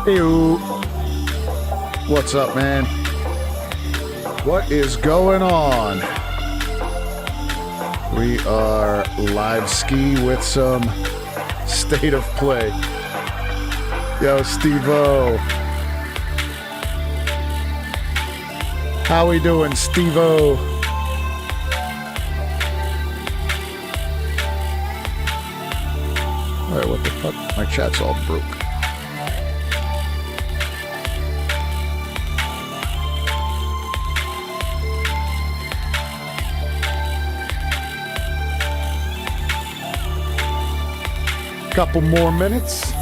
Hey, what's up, man? What is going on? We are live ski with some state of play. Yo, Steve-O. How we doing, Steve-O? Alright, what the fuck? My chat's all broke. Couple more minutes.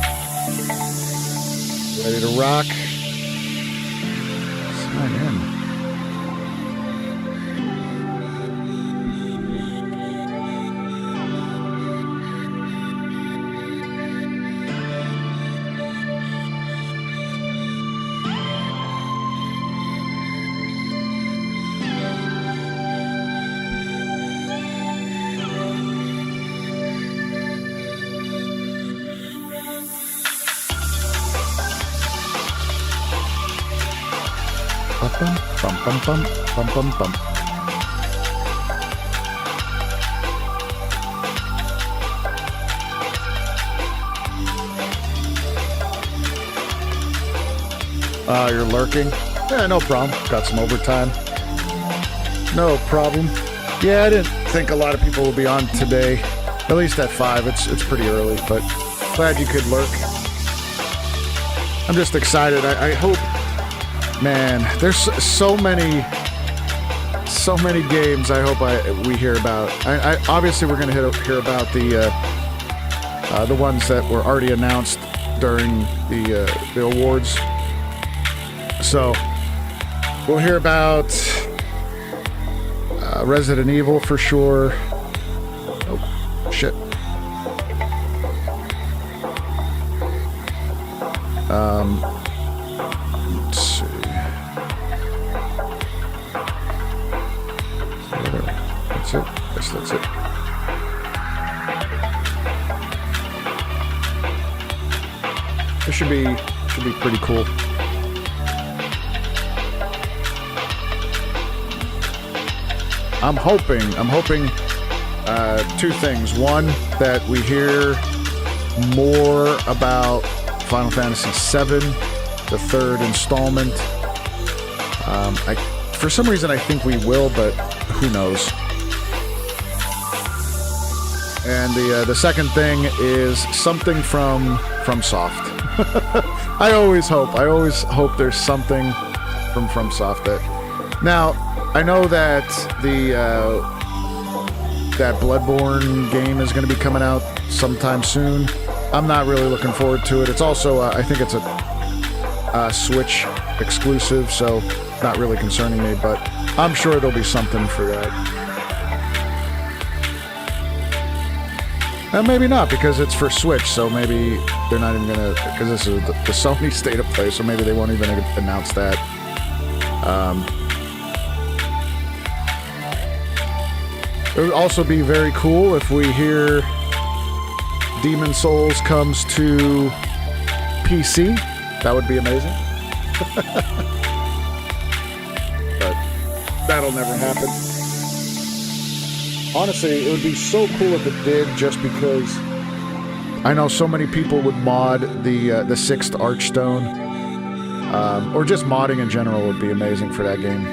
Ready to rock. Sign in. Bum, bum, bum, bum, bum, bum. You're lurking? Yeah, no problem. Got some overtime. No problem. Yeah, I didn't think a lot of people will be on today. At least at 5. It's pretty early, but glad you could lurk. I'm just excited. I hope... Man, there's so many games I hope we hear about. Obviously we're going to hear about the ones that were already announced during the awards. So we'll hear about Resident Evil for sure. Oh shit. Let's see. That's it. Yes, that's it. This should be pretty cool. I'm hoping two things. One, that we hear more about Final Fantasy VII, the third installment. For some reason I think we will, but who knows. And the second thing is something from FromSoft. I always hope there's something from FromSoft that... Now, I know that that Bloodborne game is going to be coming out sometime soon. I'm not really looking forward to it. It's also, I think it's a Switch exclusive, so not really concerning me, but I'm sure there'll be something for that. And maybe not, because it's for Switch, so maybe they're not even gonna, because this is the Sony State of Play, so maybe they won't even announce that. It would also be very cool if we hear Demon's Souls comes to PC. That would be amazing. But that'll never happen. Honestly, it would be so cool if it did, just because I know so many people would mod the 6th Archstone. Or just modding in general would be amazing for that game.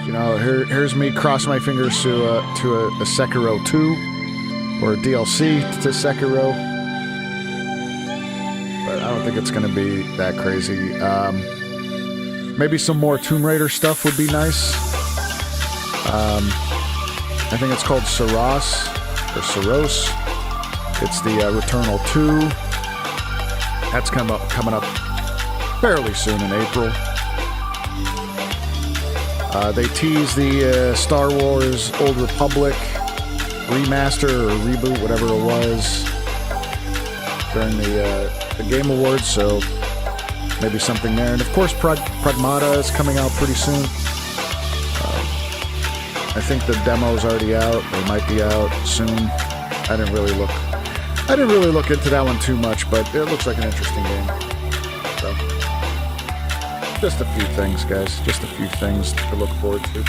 You know, here's me crossing my fingers to a Sekiro 2 or a DLC to Sekiro. But I don't think it's going to be that crazy. Maybe some more Tomb Raider stuff would be nice. I think it's called Saros or Saros. It's the Returnal 2. That's coming up fairly soon in April. They teased the Star Wars Old Republic remaster or reboot, whatever it was, during the Game Awards, so maybe something there. And of course, Pragmata is coming out pretty soon. I think the demo's already out, or might be out soon. I didn't really look I didn't really look into that one too much, but it looks like an interesting game. So, just a few things, guys. Just a few things to look forward to.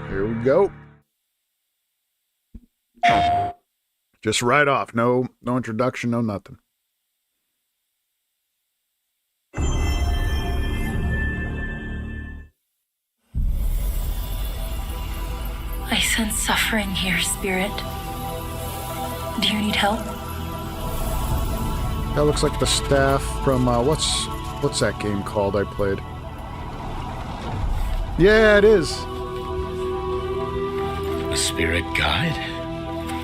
Here we go. Just right off. No introduction, no nothing. I sense suffering here, Spirit. Do you need help? That looks like the staff from, what's that game called I played? Yeah, it is. A spirit guide?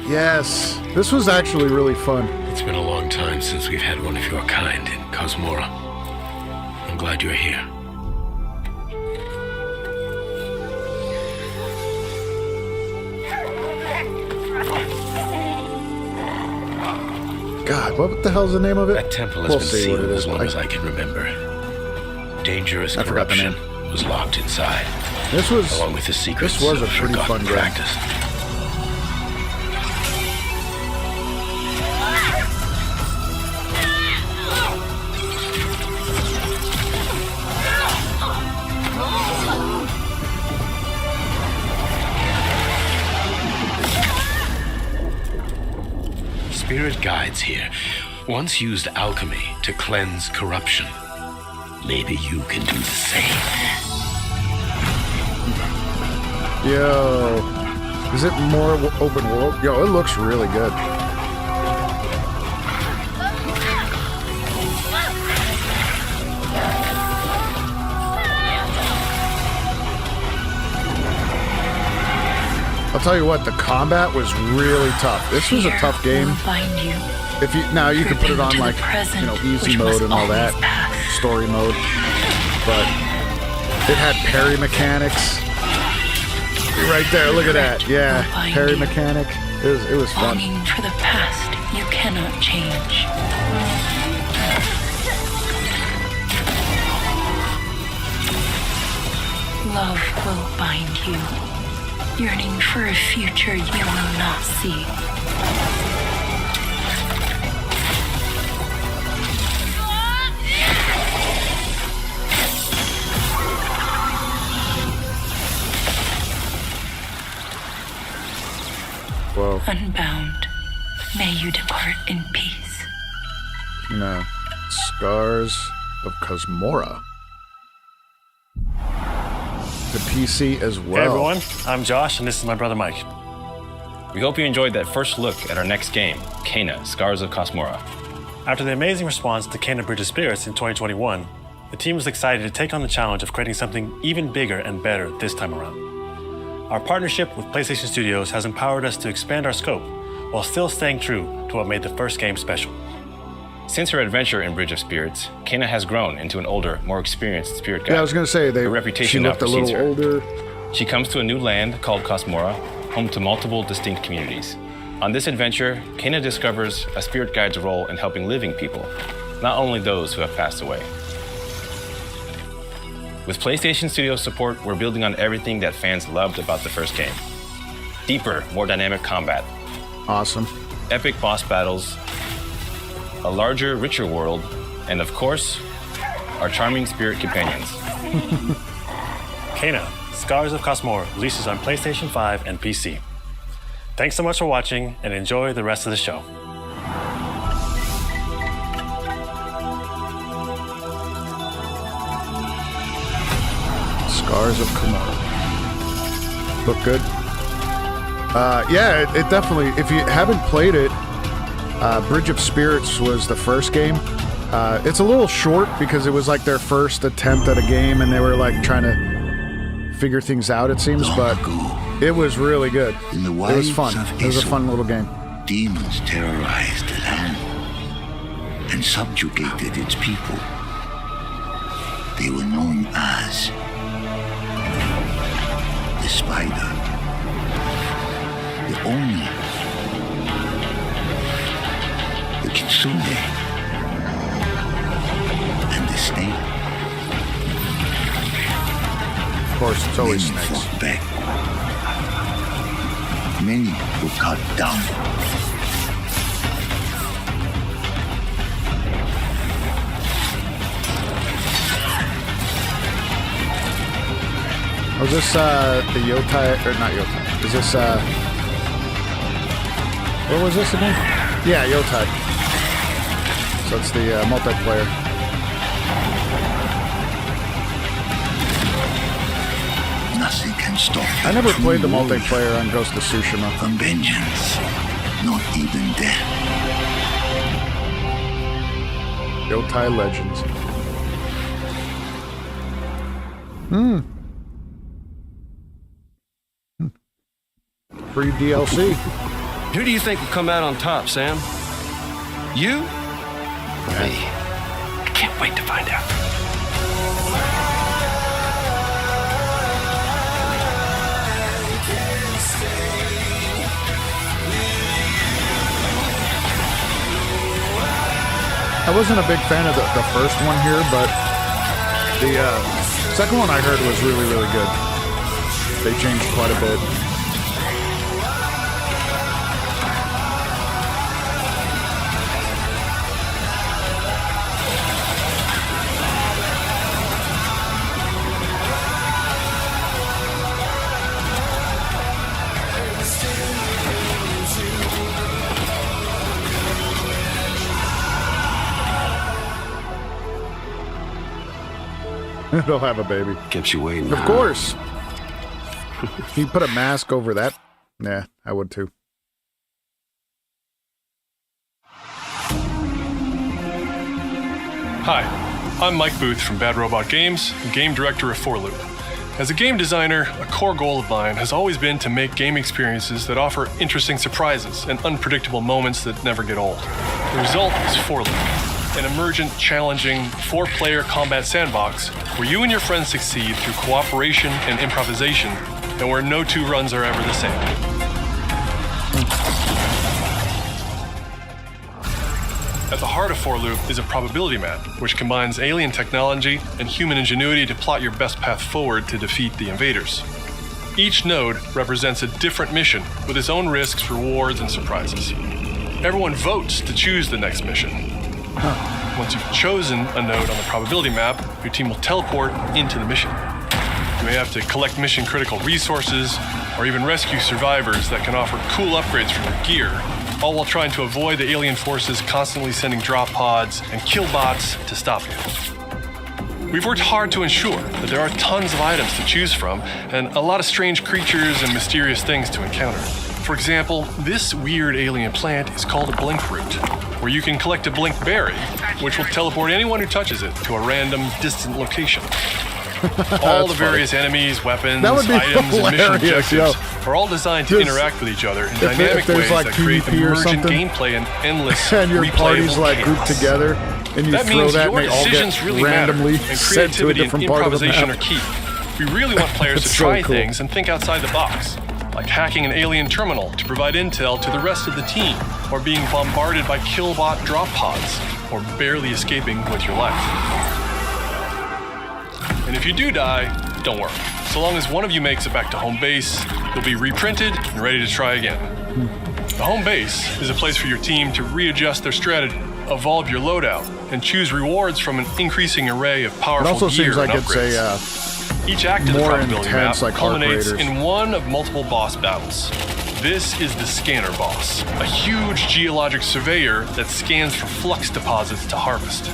Yes. This was actually really fun. It's been a long time since we've had one of your kind in Cosmora. I'm glad you're here. God, what the hell's the name of it? That temple has We'll been see what sealed it as is. long as I can remember. Dangerous I forgot the corruption was locked inside, This was along with the secrets this was a of pretty forgotten fun game. practice. Spirit guides here once used alchemy to cleanse corruption. Maybe you can do the same. Yo, is it more open world? Yo, it looks really good. I'll tell you what, the combat was really tough. This was a tough game. Will bind you. If you now you can put it on like easy mode and all that, story mode, but it had parry mechanics. Right there, look at that. Yeah, parry mechanic. It was fun. Longing for the past you cannot change. Love will bind you, yearning for a future you will not see. Whoa. Unbound, may you depart in peace. No. Scars of Cosmora. The PC as well. Hey everyone, I'm Josh and this is my brother Mike. We hope you enjoyed that first look at our next game, Kena, Scars of Cosmora. After the amazing response to Kena Bridge of Spirits in 2021, the team was excited to take on the challenge of creating something even bigger and better this time around. Our partnership with PlayStation Studios has empowered us to expand our scope while still staying true to what made the first game special. Since her adventure in Bridge of Spirits, Kena has grown into an older, more experienced spirit guide. Yeah, I was gonna say Her reputation she now looked a little precedes her. older. She comes to a new land called Cosmora, home to multiple distinct communities. On this adventure, Kena discovers a spirit guide's role in helping living people, not only those who have passed away. With PlayStation Studios support, we're building on everything that fans loved about the first game. Deeper, more dynamic combat, Awesome. epic boss battles, a larger, richer world, and of course, our charming spirit companions. Kena, Scars of Cosmora releases on PlayStation 5 and PC. Thanks so much for watching and enjoy the rest of the show. Scars of Cosmora. Look good. Yeah, it definitely, if you haven't played it, Bridge of Spirits was the first game. It's a little short because it was like their first attempt at a game and they were like trying to figure things out, it seems, but it was really good. In the It was wilds fun. of It was a Isle, fun little game. demons terrorized the land and subjugated its people. They were known as the Spider, the Oni, the Kitsune, eh? Of course, it's always Many snakes. fought back. Many were cut down. Was this the Yotai, or not Yotai? Is this what was this again? Yeah, Yotai. So it's the multiplayer. Nothing can stop I never true played the warrior multiplayer on Ghost of Tsushima. from vengeance, not even death. Yotai Legends. Free DLC. Who do you think will come out on top, Sam? You? Me. I can't wait to find out. I wasn't a big fan of the first one here, but the second one I heard was really, really good. They changed quite a bit. They'll have a baby. Kept you waiting. Of course. You put a mask over that? Yeah, I would too. Hi, I'm Mike Booth from Bad Robot Games, and game director of 4Loop. As a game designer, a core goal of mine has always been to make game experiences that offer interesting surprises and unpredictable moments that never get old. The result is 4Loop, an emergent, challenging, 4-player combat sandbox where you and your friends succeed through cooperation and improvisation, and where no two runs are ever the same. At the heart of 4Loop is a probability map, which combines alien technology and human ingenuity to plot your best path forward to defeat the invaders. Each node represents a different mission with its own risks, rewards, and surprises. Everyone votes to choose the next mission. Once you've chosen a node on the probability map, your team will teleport into the mission. You may have to collect mission-critical resources, or even rescue survivors that can offer cool upgrades for your gear, all while trying to avoid the alien forces constantly sending drop pods and kill bots to stop you. We've worked hard to ensure that there are tons of items to choose from and a lot of strange creatures and mysterious things to encounter. For example, this weird alien plant is called a blink root, where you can collect a blink berry, which will teleport anyone who touches it to a random, distant location. All the various enemies, weapons, That would be items, and mission hilarious, objectives yo. are all designed to Just- interact with each other in if dynamic there's ways like that create PvP or emergent something, gameplay and endless and your party's replayable like grouped chaos. together, and you That throw means that, your and they all decisions get really randomly matter, and sent to a creativity and different part of the improvisation map. are key. We really want players to That's so try cool. things and think outside the box, like hacking an alien terminal to provide intel to the rest of the team, or being bombarded by killbot drop pods, or barely escaping with your life. And if you do die, don't worry. So long as one of you makes it back to home base, you'll be reprinted and ready to try again. The home base is a place for your team to readjust their strategy, evolve your loadout, and choose rewards from an increasing array of It powerful also gear seems like and it's upgrades. a Each act of the more probability intense, map like Arc culminates Raiders. in one of multiple boss battles. This is the Scanner Boss, a huge geologic surveyor that scans for flux deposits to harvest.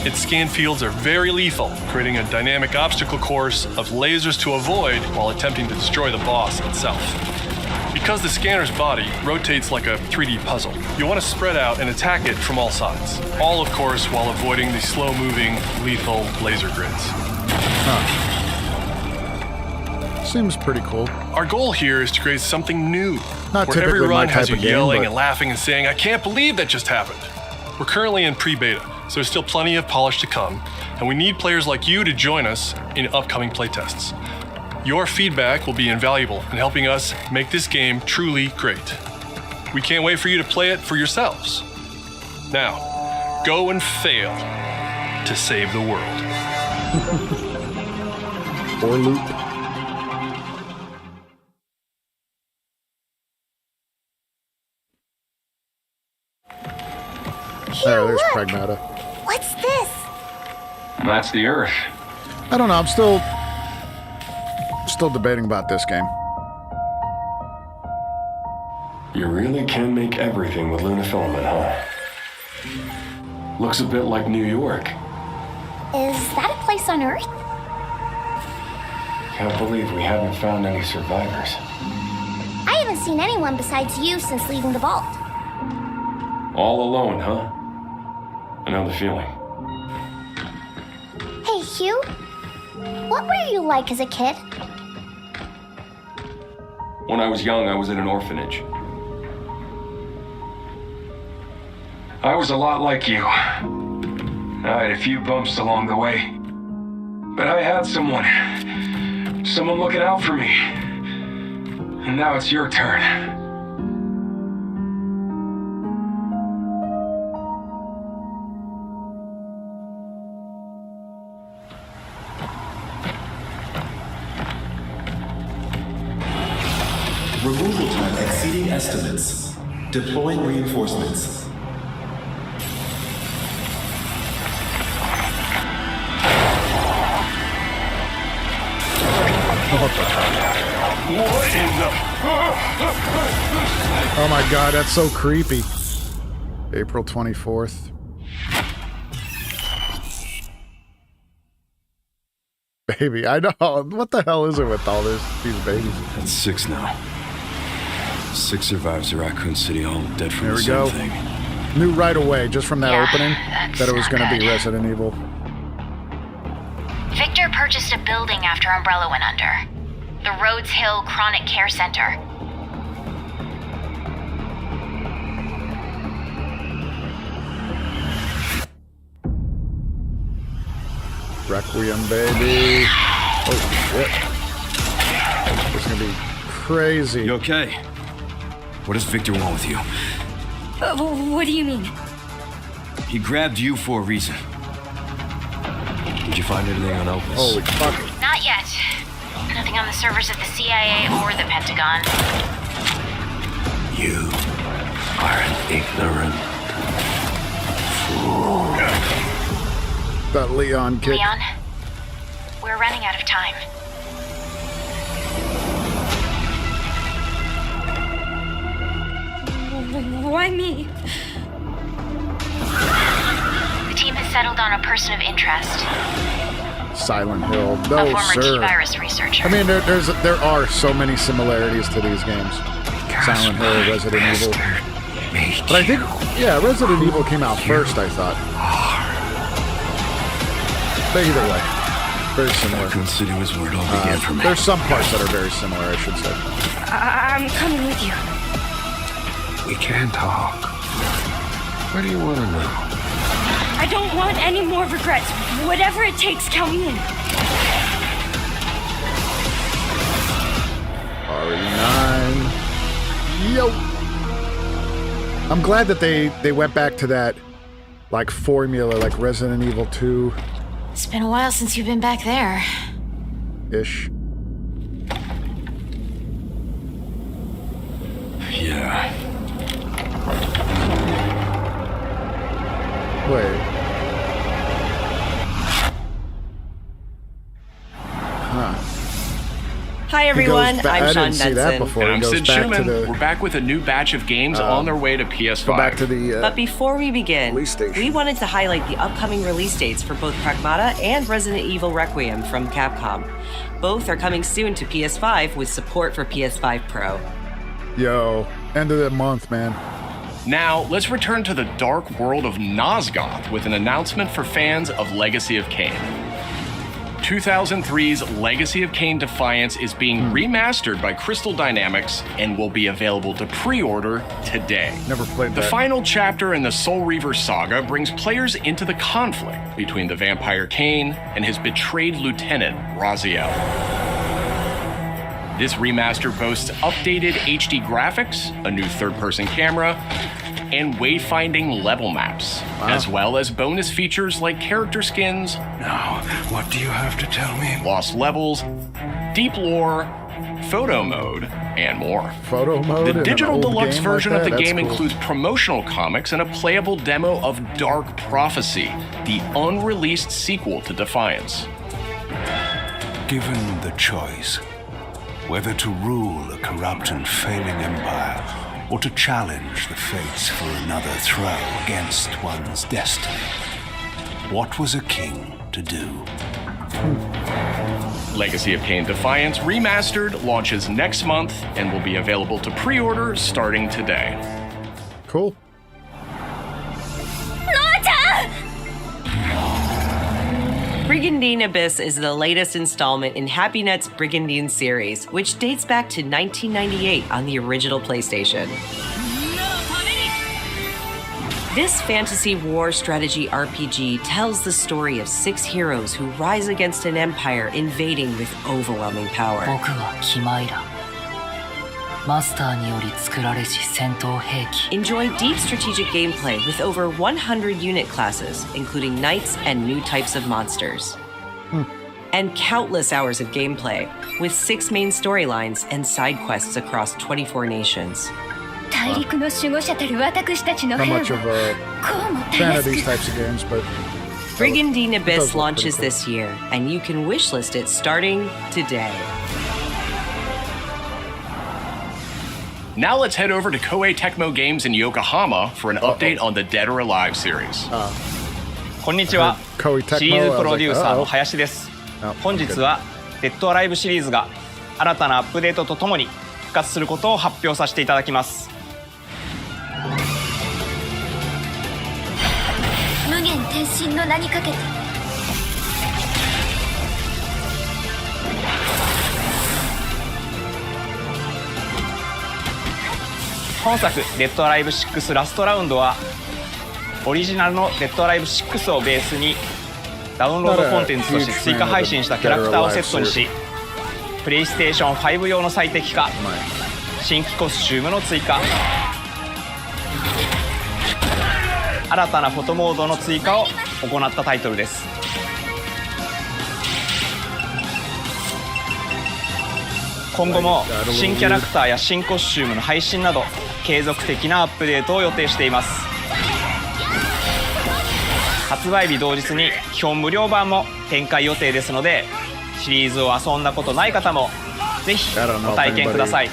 Its scan fields are very lethal, creating a dynamic obstacle course of lasers to avoid while attempting to destroy the boss itself. Because the scanner's body rotates like a 3D puzzle, you want to spread out and attack it from all sides. All, of course, while avoiding the slow-moving, lethal laser grids. seems pretty cool. Our goal here is to create something new, Not where every typically my run has type you of game, yelling but- and laughing and saying, "I can't believe that just happened." We're currently in pre-beta, so there's still plenty of polish to come, and we need players like you to join us in upcoming playtests. Your feedback will be invaluable in helping us make this game truly great. We can't wait for you to play it for yourselves. Now, go and fail. to save the world. Or loop. There's Pragmata. What's this? That's the Earth. I don't know. I'm still debating about this game. You really can make everything with lunafilament, huh? Looks a bit like New York. Is that a place on Earth? Can't believe we haven't found any survivors. I haven't seen anyone besides you since leaving the vault. All alone, huh? I know the feeling. Hey, Hugh. What were you like as a kid? When I was young, I was in an orphanage. I was a lot like you. I had a few bumps along the way. But I had someone looking out for me. And now it's your turn. Removal time exceeding estimates. Deploying reinforcements. Oh my god, that's so creepy. April 24th. Baby, I know. What the hell is it with all these babies? That's 6 now. 6 survivors of Raccoon City, all dead from There the we same go. thing. Knew right away, just from that opening, that it was not going to be good. Resident Evil. Victor purchased a building after Umbrella went under. The Rhodes Hill Chronic Care Center. Requiem, baby. Oh, shit. It's going to be crazy. You okay? What does Victor want with you? What do you mean? He grabbed you for a reason. Did you find anything on Opus? Holy fuck. Not yet. Nothing on the servers of the CIA or the Pentagon. You are an ignorant fool. That Leon kick. Leon, we're running out of time. Why me? The team has settled on a person of interest. Silent Hill. A No, former sir. T-virus researcher. I mean, there are so many similarities to these games. Silent Hill, Resident Evil. But I think, yeah, Resident Evil came out first, I thought. But either way, very similar. Raccoon City was where it all began for me. There's some parts that are very similar, I should say. I'm coming with you. We can talk. What do you want to know? I don't want any more regrets. Whatever it takes, count me in. RE9. Yo. I'm glad that they went back to that, like, formula, like Resident Evil 2. It's been a while since you've been back there. Ish. Yeah. Wait. Huh. Hi everyone, He goes ba- I'm I Sean didn't see that Benson. before. And He I'm goes Sid back to Schumann. the. We're back with a new batch of games on their way to PS5. Go back to the. But before we begin, Police station. we wanted to highlight the upcoming release dates for both Pragmata and Resident Evil Requiem from Capcom. Both are coming soon to PS5 with support for PS5 Pro. Yo, end of the month, man. Now, let's return to the dark world of Nosgoth with an announcement for fans of Legacy of Kain. 2003's Legacy of Kain Defiance is being remastered by Crystal Dynamics and will be available to pre-order today. Never played The that. final chapter in the Soul Reaver saga brings players into the conflict between the vampire Kain and his betrayed lieutenant, Raziel. This remaster boasts updated HD graphics, a new third-person camera, and wayfinding level maps, as well as bonus features like character skins. Now, what do you have to tell me? Lost levels, deep lore, photo mode, and more. Photo mode. The digital in an old deluxe game version like of the that? game That's cool. includes promotional comics and a playable demo of Dark Prophecy, the unreleased sequel to Defiance. Given the choice, whether to rule a corrupt and failing empire, or to challenge the fates for another throw against one's destiny, what was a king to do? Legacy of Kain Defiance Remastered launches next month and will be available to pre-order starting today. Cool. Brigandine Abyss is the latest installment in HappyNet's Brigandine series, which dates back to 1998 on the original PlayStation. This fantasy war strategy RPG tells the story of 6 heroes who rise against an empire invading with overwhelming power. 僕はキマイラ。マスターにより作られし戦闘兵器。 Enjoy deep strategic gameplay with over 100 unit classes, including knights and new types of monsters. And countless hours of gameplay, with 6 main storylines and side quests across 24 nations. 大陸の守護者たる私たちの Not 兵は much of こうも a た fan や of す these く types of games, but Brigandine It does Abyss look launches pretty this year, and you can wishlist it starting today. Now let's head over to Koei Tecmo Games in Yokohama for an update on the Dead or Alive series. こんにちは。 Koei Tecmo, シリーズプロデューサー I was の like, 林です。 Oh, 本日はデッドアライブシリーズが新たなアップデートとともに復活することを発表させていただきます。無限転身の名にかけて本作「デッドアライブ6ラストラウンド」はオリジナルの「デッドアライブ6」をベースにダウンロードコンテンツとして追加配信したキャラクターをセットにしプレイステーション5用の最適化新規コスチュームの追加新たなフォトモードの追加を行ったタイトルです。今後も新キャラクターや新コスチュームの配信など継続的なアップデートを予定しています。発売日同日に基本無料版も展開予定ですのでシリーズを遊んだことない方もぜひご体験ください。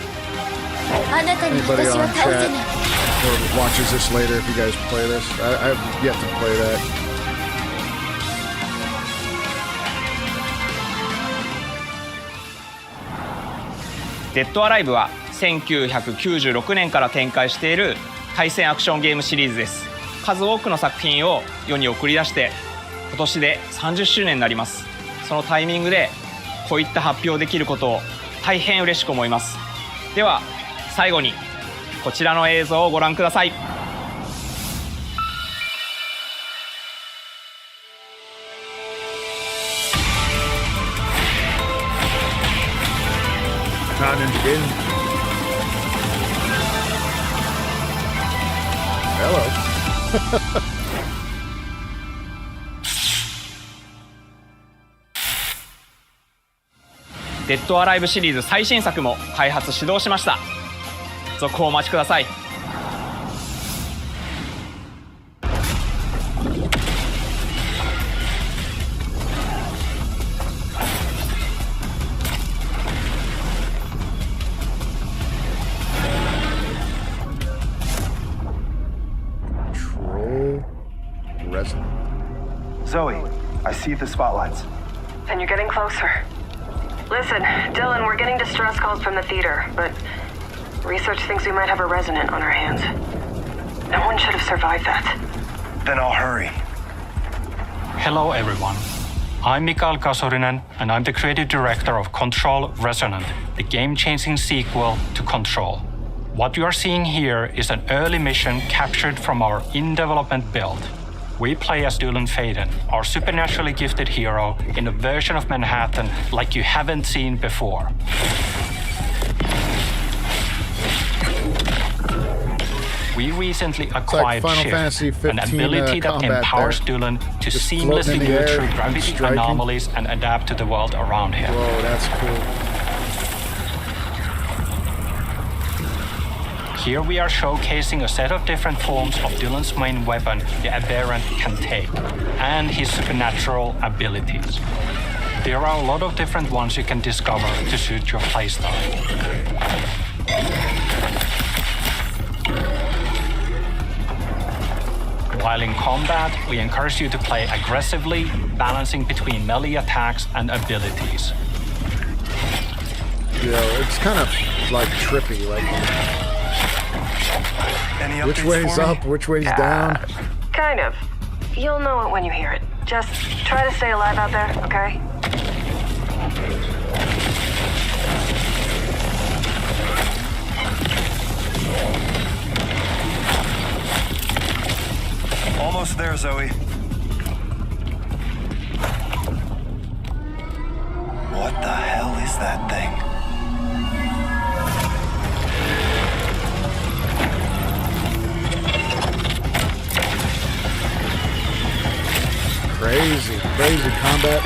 あなたに anybody 私は on 倒せ chat ない or watches this later if you guys play this. I've yet to play that. デッドアライブは1996年から展開している対戦アクションゲームシリーズです。数多くの作品を世に送り出して今年で30周年になります。そのタイミングでこういった発表できることを大変嬉しく思います。では最後にこちらの映像をご覧ください。Not into game. Hello. デッドアライブシリーズ最新作も開発始動しました。続報お待ちください。Troll resin. Zoe, I see the spotlights. And you're getting closer. Listen, Dylan, we're getting distress calls from the theater, but research thinks we might have a resident on our hands. No one should have survived that. Then I'll hurry. Hello, everyone. I'm Mikael Kasurinen, and I'm the creative director of Control Resonant, the game-changing sequel to Control. What you are seeing here is an early mission captured from our in-development build. We play as Dylan Faden, our supernaturally gifted hero, in a version of Manhattan like you haven't seen before. We recently acquired Final Shift, Fantasy an 15, ability that combat empowers there. Dylan to Just floating seamlessly in the move air through and gravity striking. anomalies and adapt to the world around him. Whoa, that's cool. Here we are showcasing a set of different forms of Dylan's main weapon, the Aberrant can take, and his supernatural abilities. There are a lot of different ones you can discover to suit your playstyle. While in combat, we encourage you to play aggressively, balancing between melee attacks and abilities. Yeah, it's kind of like trippy, like which way's up, which way's down. Kind of. You'll know it when you hear it. Just try to stay alive out there, okay? Almost there, Zoe. What the hell is that thing? Crazy combat.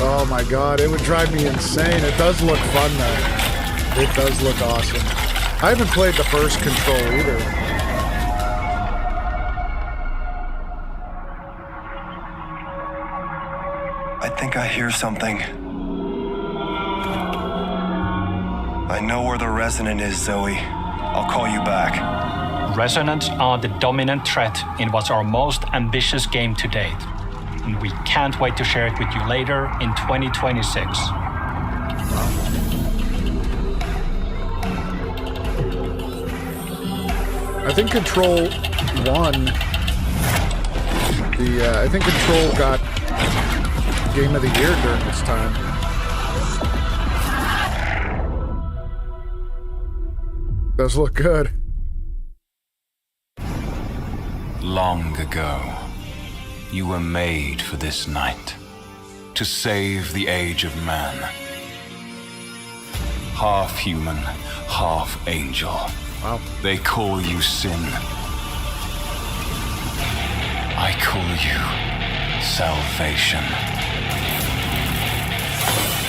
Oh my god, it would drive me insane. It does look fun though. It does look awesome. I haven't played the first Control either. I think I hear something. I know where the Resonant is, Zoe. I'll call you back. Resonants are the dominant threat in what's our most ambitious game to date, and we can't wait to share it with you later in 2026. I think Control won. I think Control got Game of the Year during this time. Does look good. Long ago, you were made for this night, to save the age of man. Half human, half angel. Wow. They call you sin. I call you salvation.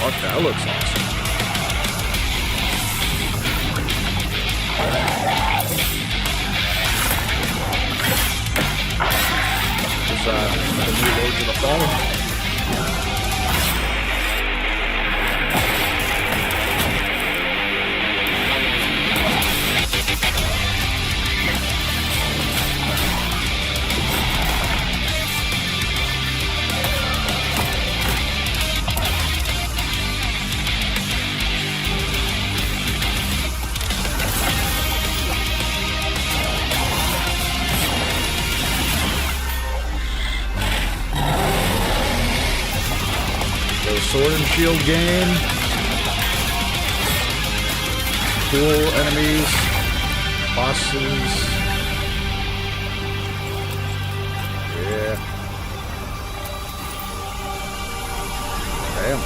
Fuck, that looks awesome. This the new Lords of the Fallen. Sword and Shield game. Cool enemies. Bosses. Yeah. Damn.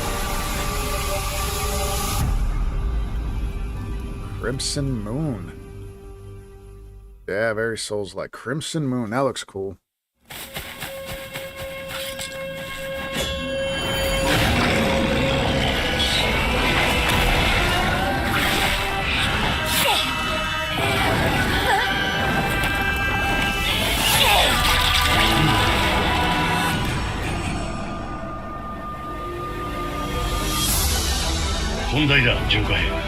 Crimson Moon. Yeah, very Souls-like. Crimson Moon. That looks cool.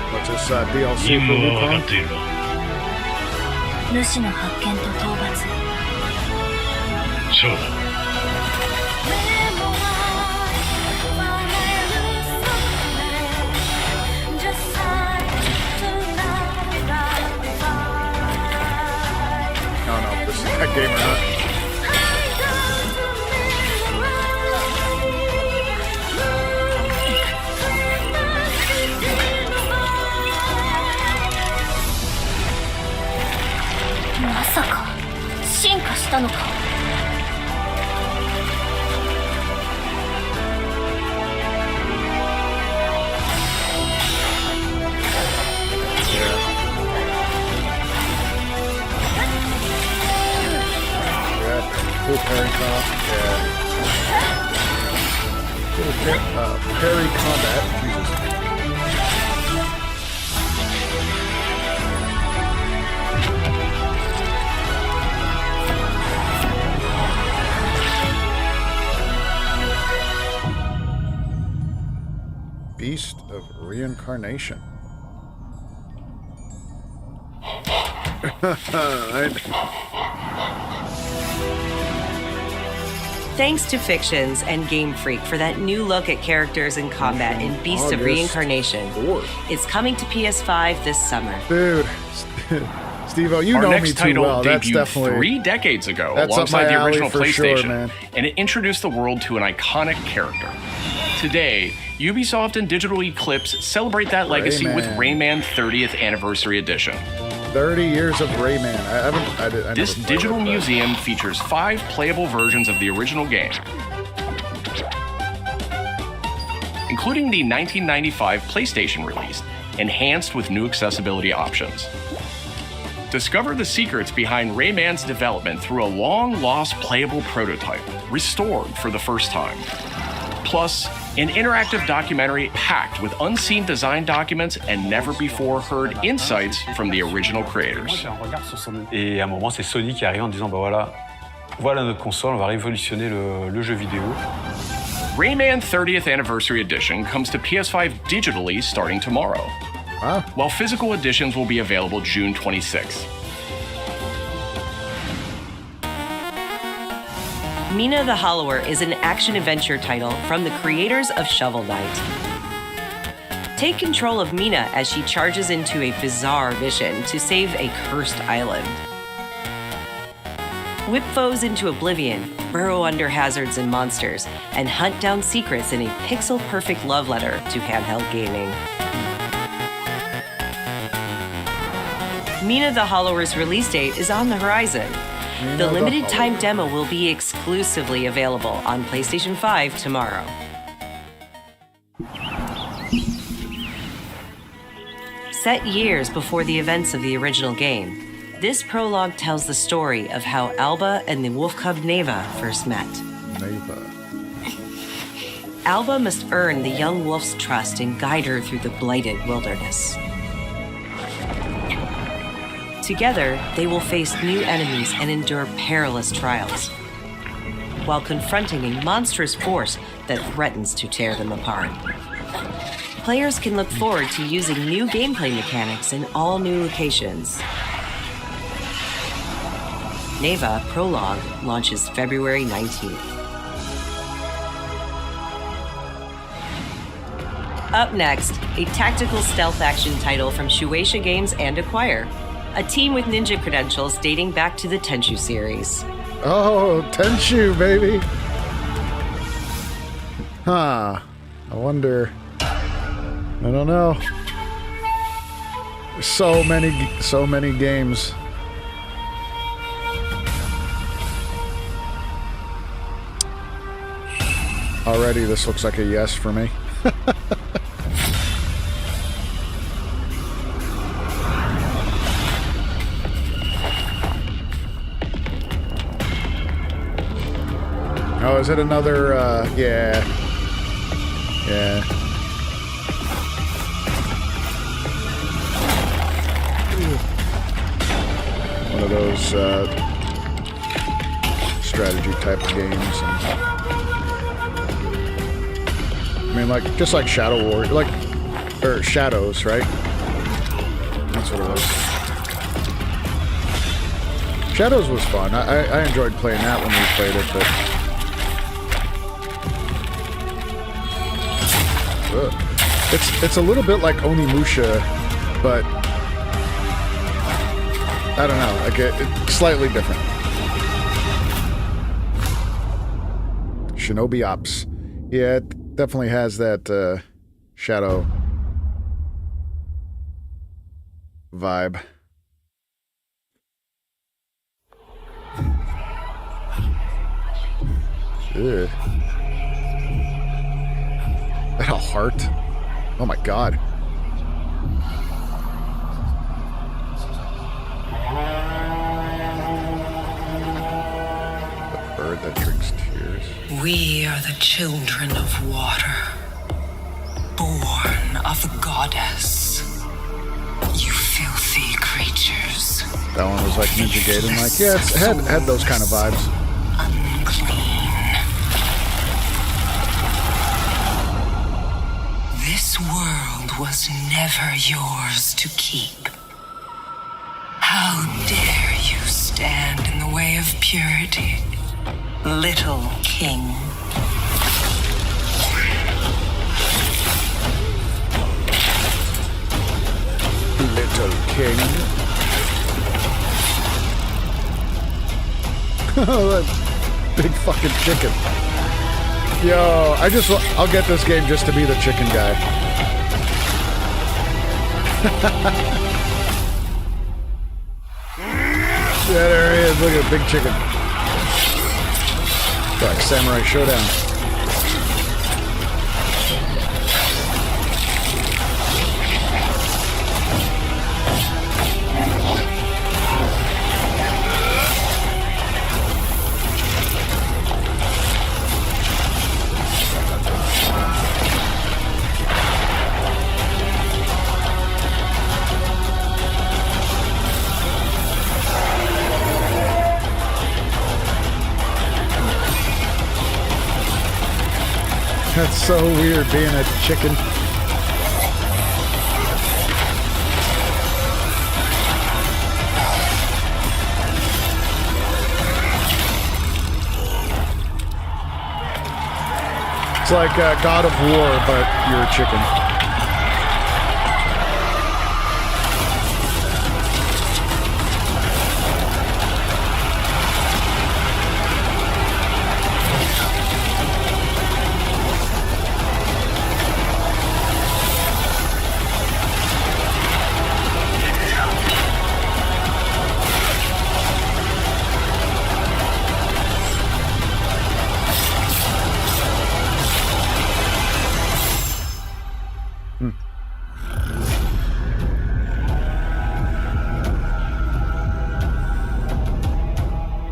What's this DLC for Wukong? 主の発見と討伐。そうだ。I don't know if this is that game or not.まさか進化したのか。Ooh, parry combat. Yeah. Ooh, parry combat. Jesus. Beast of Reincarnation. Thanks to Fictions and Game Freak for that new look at characters and combat in Beast of Reincarnation. It's coming to PS5 this summer. Dude, Steve-O, you Our know next me too title well. That's debuted definitely 3 decades ago that's up alongside my the alley original for PlayStation, sure, man. and it introduced the world to an iconic character. Today, Ubisoft and Digital Eclipse celebrate that legacy with Rayman 30th Anniversary Edition. 30 years of Rayman. I This digital museum features 5 playable versions of the original game, including the 1995 PlayStation release, enhanced with new accessibility options. Discover the secrets behind Rayman's development through a long-lost playable prototype, restored for the first time. Plus, an interactive documentary packed with unseen design documents and never-before-heard insights from the original creators. Et à un moment, c'est Sony qui arrive en disant, bah voilà notre console, on va révolutionner le jeu vidéo. Rayman 30th Anniversary Edition comes to PS5 digitally starting tomorrow, while physical editions will be available June 26th. Mina the Hollower is an action-adventure title from the creators of Shovel Knight. Take control of Mina as she charges into a bizarre mission to save a cursed island. Whip foes into oblivion, burrow under hazards and monsters, and hunt down secrets in a pixel-perfect love letter to handheld gaming. Mina the Hollower's release date is on the horizon. The limited time demo will be exclusively available on PlayStation 5 tomorrow. Set years before the events of the original game, this prologue tells the story of how Alba and the wolf cub Neva first met. Alba must earn the young wolf's trust and guide her through the blighted wilderness. Together, they will face new enemies and endure perilous trials, while confronting a monstrous force that threatens to tear them apart. Players can look forward to using new gameplay mechanics in all new locations. Neva Prologue launches February 19th. Up next, a tactical stealth action title from Shueisha Games and Acquire, a team with ninja credentials dating back to the Tenchu series. Oh, Tenchu, baby. Huh. I wonder. I don't know. There's so many games. Already, this looks like a yes for me. Oh, is it another, yeah. Yeah. One of those, strategy type of games. I mean, like, just like Shadow War, or Shadows, right? That's what it was. Shadows was fun. I enjoyed playing that when we played it, but... It's a little bit like Onimusha, but I don't know, like it's slightly different. Shinobi Ops, yeah, it definitely has that Shadow vibe. Ugh. That a heart? Oh my god. The We are the children of water, born of the goddess. You filthy creatures. That one was like Ninja Gaiden, like, yeah, it's had those kind of vibes. This world was never yours to keep. How dare you stand in the way of purity, little king? Little king. Oh, that big fucking chicken. Yo, I'll get this game just to be the chicken guy. Yeah, there he is. Look at the big chicken. It's like Samurai Showdown. That's so weird being a chicken. It's like God of War, but you're a chicken.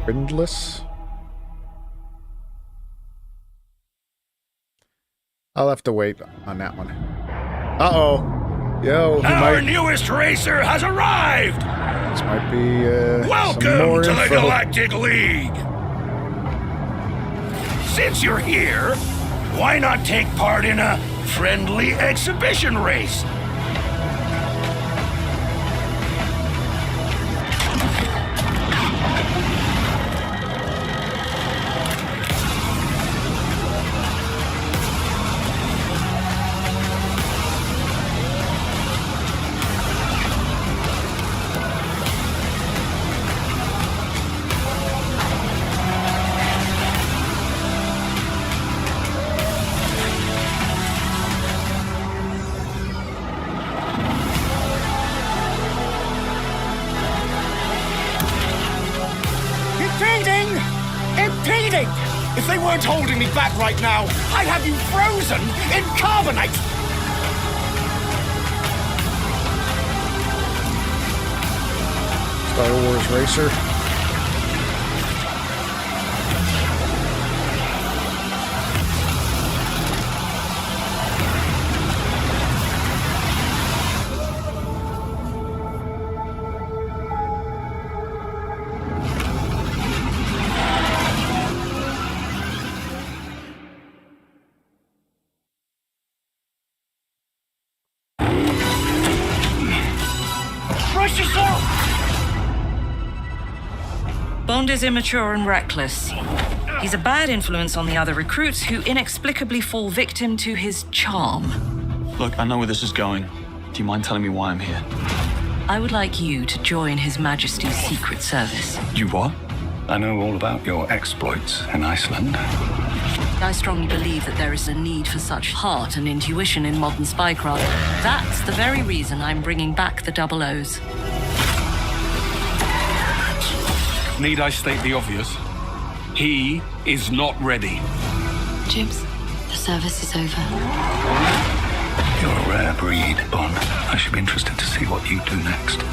Brindless. I'll have to wait on that one. Uh-oh. Yo, Our newest racer has arrived! This might be, Welcome some more to the info. Galactic League! Since you're here, why not take part in a friendly exhibition race? Impeding! If they weren't holding me back right now, I'd have you frozen in carbonite! Star Wars Racer. Brace yourself! Bond is immature and reckless. He's a bad influence on the other recruits who inexplicably fall victim to his charm. Look, I know where this is going. Do you mind telling me why I'm here? I would like you to join His Majesty's Secret Service. You what? I know all about your exploits in Iceland. I strongly believe that there is a need for such heart and intuition in modern spycraft. That's the very reason I'm bringing back the Double O's. Need I state the obvious? He is not ready. Jibs, the service is over. You're a rare breed, Bond. I should be interested to see what you do next.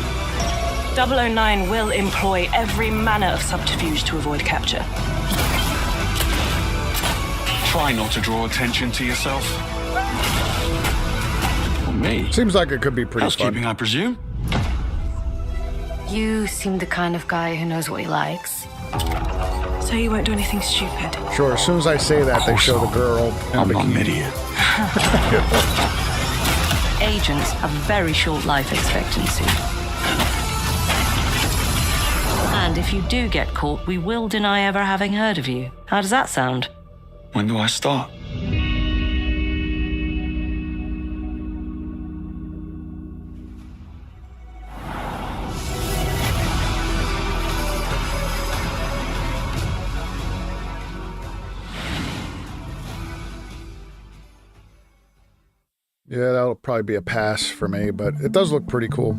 009 will employ every manner of subterfuge to avoid capture. Try not to draw attention to yourself. Or me. Seems like it could be pretty Housekeeping, fun. I presume? You seem the kind of guy who knows what he likes. So you won't do anything stupid? Sure, as soon as I say that, they show the girl in a bikini. Agents have very short life expectancy. And if you do get caught, we will deny ever having heard of you. How does that sound? When do I start? Yeah, that'll probably be a pass for me, but it does look pretty cool.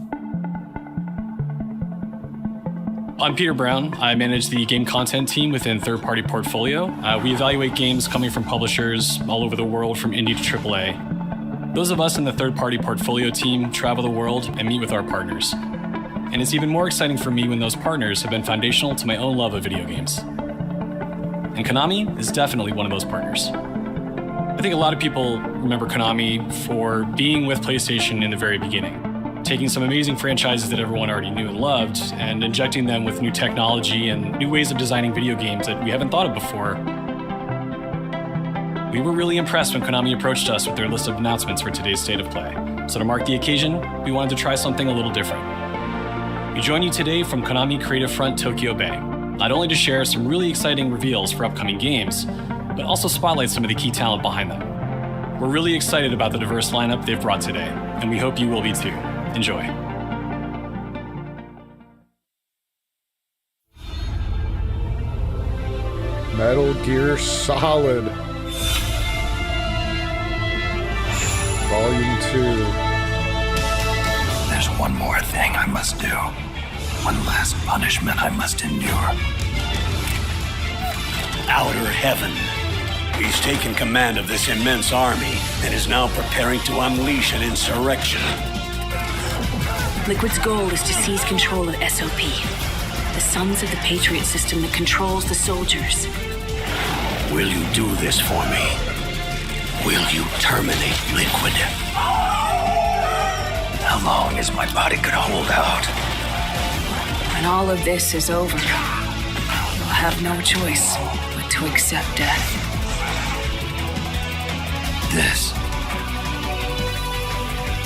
I'm Peter Brown. I manage the game content team within Third Party Portfolio. We evaluate games coming from publishers all over the world, from indie to AAA. Those of us in the Third Party Portfolio team travel the world and meet with our partners. And it's even more exciting for me when those partners have been foundational to my own love of video games. And Konami is definitely one of those partners. I think a lot of people remember Konami for being with PlayStation in the very beginning, taking some amazing franchises that everyone already knew and loved and injecting them with new technology and new ways of designing video games that we haven't thought of before. We were really impressed when Konami approached us with their list of announcements for today's State of Play. So to mark the occasion, we wanted to try something a little different. We join you today from Konami Creative Front Tokyo Bay, not only to share some really exciting reveals for upcoming games, but also spotlight some of the key talent behind them. We're really excited about the diverse lineup they've brought today, and we hope you will be too. Enjoy. Metal Gear Solid. Volume 2. There's one more thing I must do. One last punishment I must endure. Outer Heaven. He's taken command of this immense army and is now preparing to unleash an insurrection. Liquid's goal is to seize control of SOP, the sons of the Patriot system that controls the soldiers. Will you do this for me? Will you terminate Liquid? How long is my body gonna hold out? When all of this is over, you'll have no choice but to accept death. This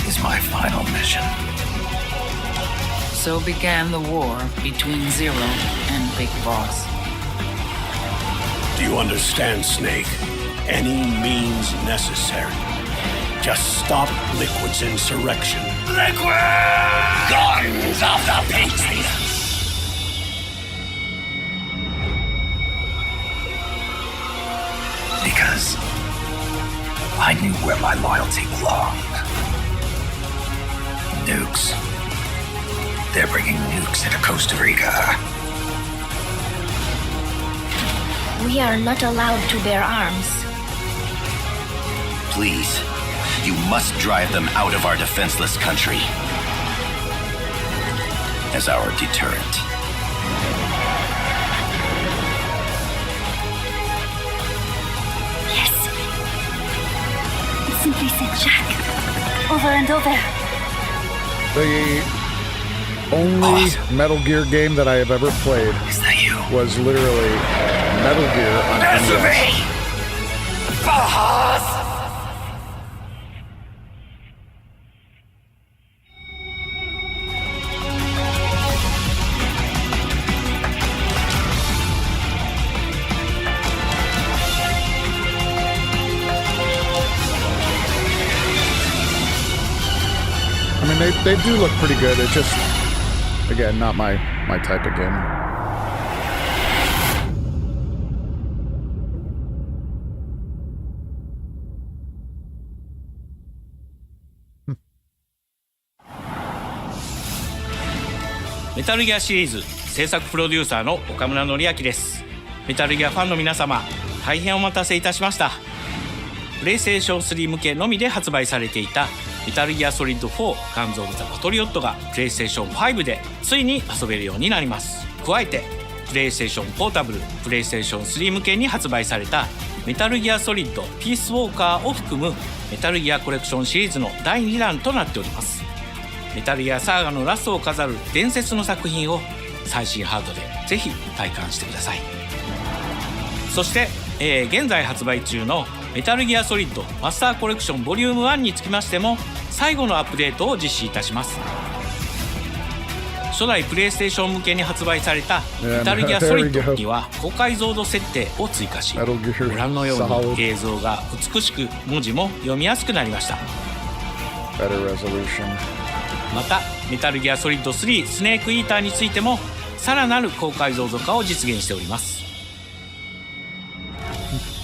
is my final mission. So began the war between Zero and Big Boss. Do you understand, Snake? Any means necessary. Just stop Liquid's insurrection. Liquid! Guns of the Patriot! Because I knew where my loyalty belonged. Nukes. They're bringing nukes into Costa Rica. We are not allowed to bear arms. Please, you must drive them out of our defenseless country. As our deterrent. Yes. It simply said Jack. Over and over. The only Metal Gear game that I have ever played was literally Metal Gear on NES. I mean, they do look pretty good. It's just, again, not my type of game.メタルギアシリーズ制作プロデューサーの岡村典明です。メタルギアファンの皆様、大変お待たせいたしました。プレイステーション3向けのみで発売されていたメタルギアソリッド4ガンズ・オブ・ザ・パトリオットがプレイステーション5でついに遊べるようになります。加えてプレイステーションポータブル、プレイステーション3向けに発売されたメタルギアソリッドピースウォーカーを含むメタルギアコレクションシリーズの第2弾となっております。メタルギアサーガのラストを飾る伝説の作品を最新ハードでぜひ体感してください。そして、現在発売中のメタルギアソリッドマスターコレクションボリューム1につきましても最後のアップデートを実施いたします。初代プレイステーション向けに発売されたメタルギアソリッドには高解像度設定を追加し、ご覧のように映像が美しく文字も読みやすくなりました。またメタルギアソリッド3スネークイーターについてもさらなる高解像度化を実現しております。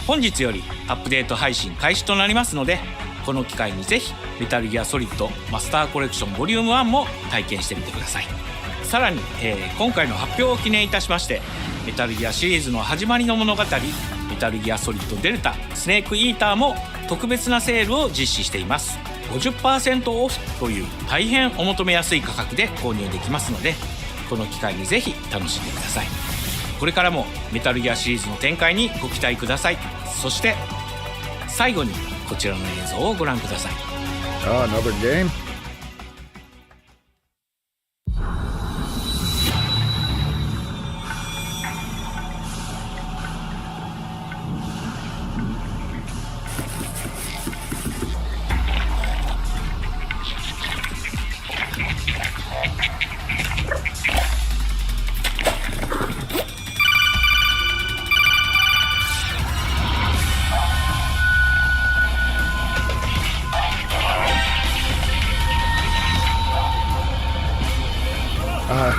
本日よりアップデート配信開始となりますので、この機会にぜひメタルギアソリッドマスターコレクションボリューム1も体験してみてください。さらに、今回の発表を記念いたしましてメタルギアシリーズの始まりの物語メタルギアソリッドデルタスネークイーターも特別なセールを実施しています。 50% オフという大変お求めやすい価格で購入できますので、この機会にぜひ楽しんでください。これからもメタルギアシリーズの展開にご期待ください。そして最後にこちらの映像をご覧ください。Another game?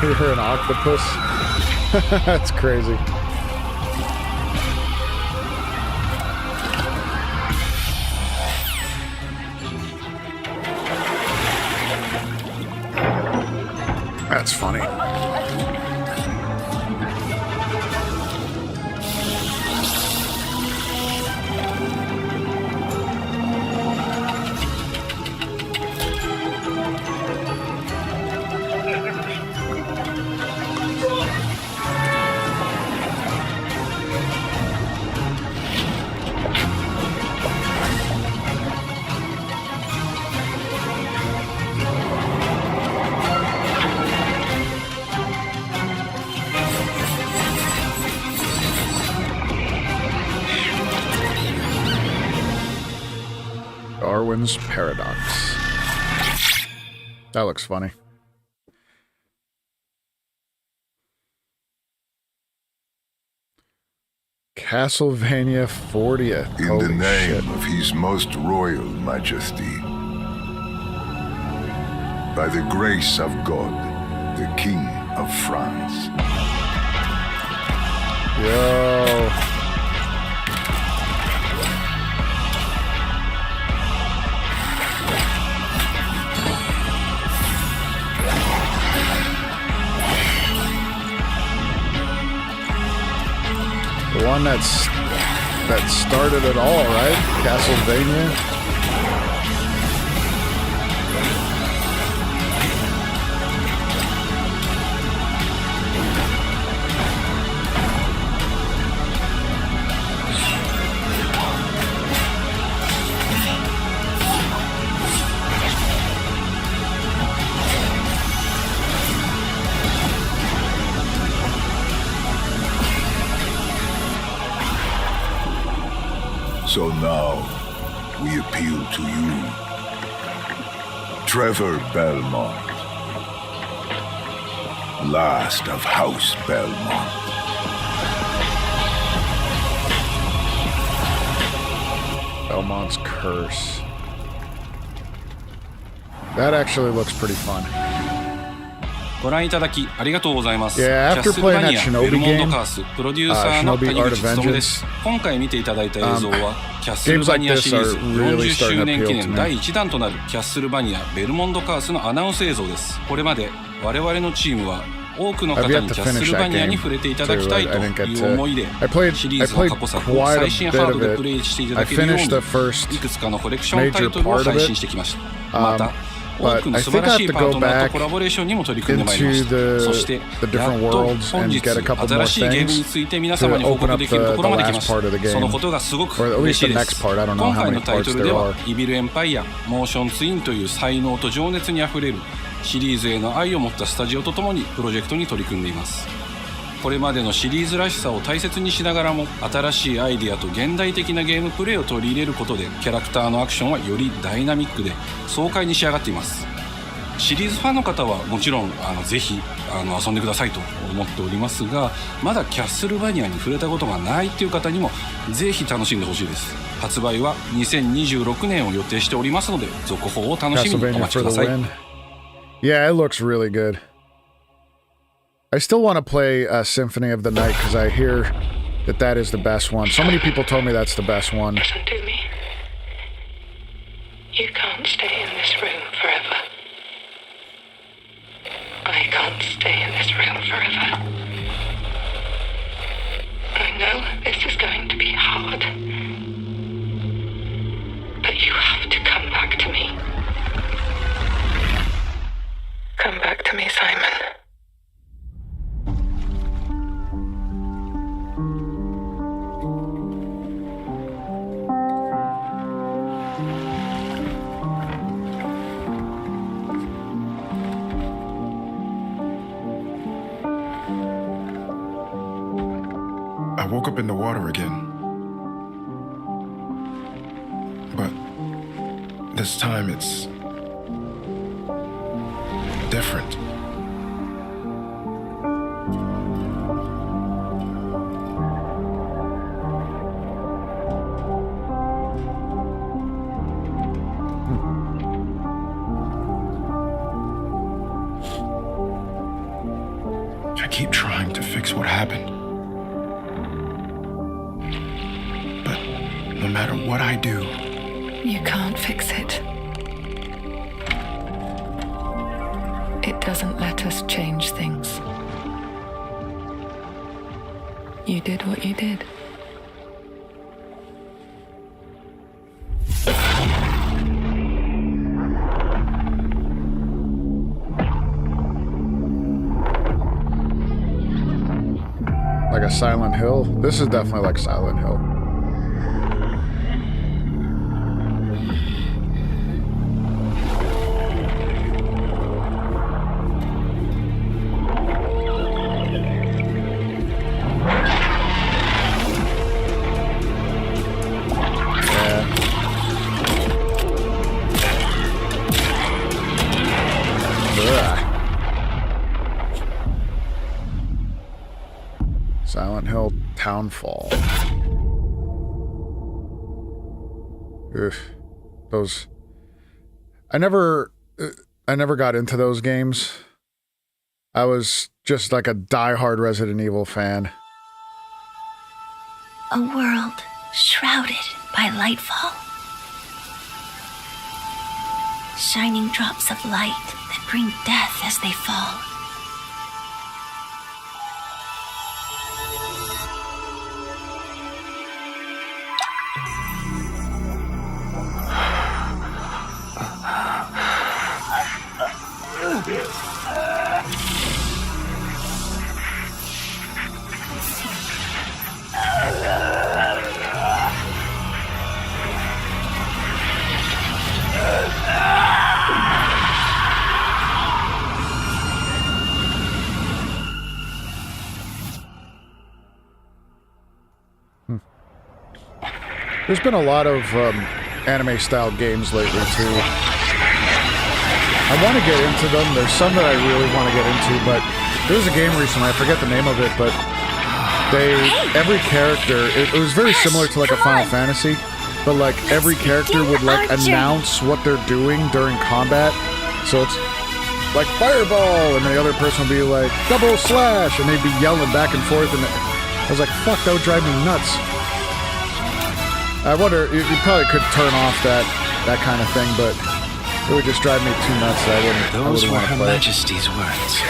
You're an octopus? That's crazy. That's funny. Darwin's Paradox. That looks funny. Castlevania 40th. In the name of His Most Royal Majesty, by the grace of God, the King of France. Yo. The one that started it all, right? Castlevania. So now, we appeal to you, Trevor Belmont, last of House Belmont. Belmont's Curse. That actually looks pretty fun. ご覧いただきありがとうございます。 Yeah, キャ after ッスルバ playing ニ that アベル Shinobi モンド game, カースプロデューサーの Shinobi 谷 Art 口 of 勉です Vengeance. 今回見ていただいた映像はキャッスル Games バ like ニア this シリー are ズ really 40 starting 周 to 年 appeal 記 to 念 me. 第1弾となるキャッスルバニアベルモンドカースのアナウンス映像です。これまで我々のチームは多くの方 I've に yet キ to ャッス finish ルバ that ニアに game 触れていただきたい too. と I didn't get いう to. 思いで I played シリーズの過去作を quite 最 a 新 bit ハー of ドでプレ it. イしていただ I けるよう finished に the first いくつかのコレクションタイ major トルを part of 配信 it. してきました。また多くの素晴らしいパートナーとコラボレーションにも取り組んでまいりました。そしてやっと本日新しいゲームについて皆様に報告できるところまで来ました。そのことがすごく嬉しいです。今回のタイトルではイビルエンパイアモーションツインという才能と情熱にあふれるシリーズへの愛を持ったスタジオとともにプロジェクトに取り組んでいます。これまでのシリーズらしさを大切にしながらも新しいアイデアと現代的なゲームプレイを取り入れることでキャラクターのアクションはよりダイナミックで爽快に仕上がっています。シリーズファンの方はもちろんぜひ遊んでくださいと思っておりますが、まだキャッスルバニアに触れたことがないっていう方にもぜひ楽しんでほしいです。発売は2026年を予定しておりますので続報を楽しみにお待ちください。Yeah, it looks really good. I still want to play Symphony of the Night because I hear that that is the best one. So many people told me that's the best one. Listen to me. You can't stay in this room forever. I can't stay in this room forever. I know this is going to be hard. But you have to come back to me. Come back to me, Simon. I woke up in the water again. But this time it's different. I keep trying to fix what happened. No matter what I do, You can't fix it. It doesn't let us change things. You did what you did. Like a Silent Hill? This is definitely like Silent Hill. Silent Hill Townfall. Ugh. Those. I never got into those games. I was just like a diehard Resident Evil fan. A world shrouded by lightfall. Shining drops of light that bring death as they fall. There's been a lot of anime-style games lately, too. I want to get into them. There's some that I really want to get into, but there was a game recently, I forget the name of it, but every character, it was very similar to like a Final Fantasy, but like every character would like announce what they're doing during combat. So it's like fireball, and the other person would be like double slash, and they'd be yelling back and forth, and I was like, fuck, that would drive me nuts. I wonder, you probably could turn off that kind of thing, but it would just drive me too nuts. I wouldn't want to play. Majesty's words.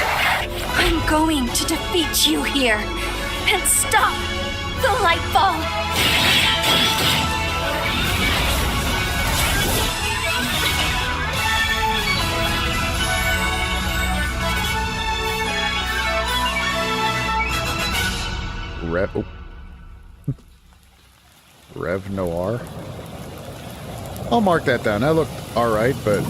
I'm going to defeat you here and stop the Lightfall. Rev Noir. I'll mark that down. That looked alright, but...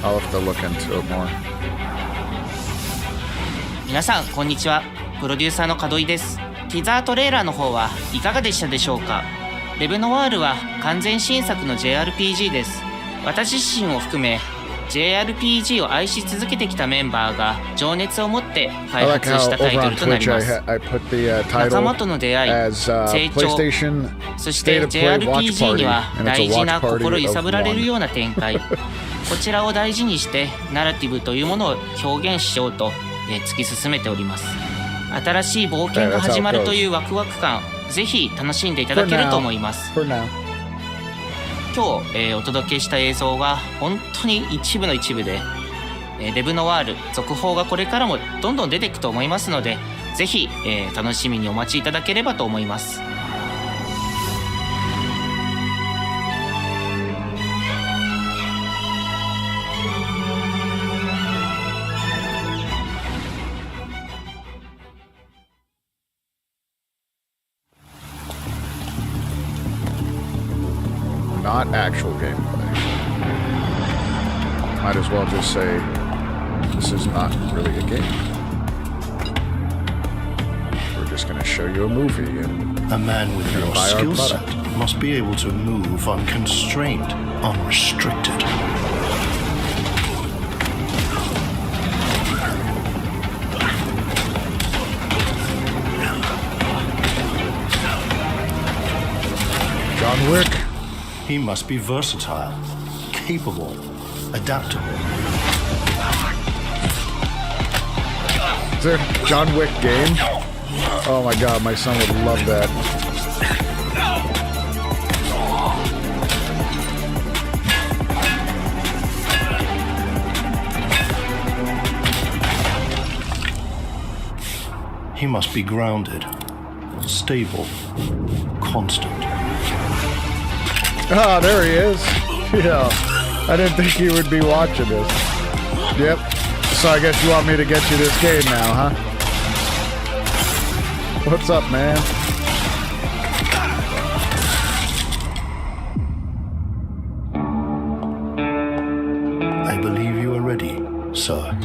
I'll have to look into it more. 皆さんこんにちは。プロデューサーの門井です。ティザートレーラーの方はいかがでしたでしょうか。レブノワールは完全新作の JRPG です。私自身を含め JRPG を愛し続けてきたメンバーが情熱を持って開発したタイトルとなります。仲間との出会い、成長、そして JRPG には大事な心揺さぶられるような展開、こちらを大事にしてナラティブというものを表現しようと突き進めております。新しい冒険が始まるというワクワク感、ぜひ楽しんでいただけると思います。今日、お届けした映像は本当に一部の一部で、レブノワール続報がこれからもどんどん出ていくと思いますので、ぜひ、楽しみにお待ちいただければと思います。Not actual gameplay. Might as well just say this is not really a game. We're just going to show you a movie and a man with your skill set must be able to move unconstrained, unrestricted. John Wick. He must be versatile, capable, adaptable. Is there a John Wick game? Oh my god, my son would love that. He must be grounded, stable, constant. Ah, there he is. Yeah, I didn't think he would be watching this. Yep. So I guess you want me to get you this game now, huh? What's up, man? I believe you are ready, sir.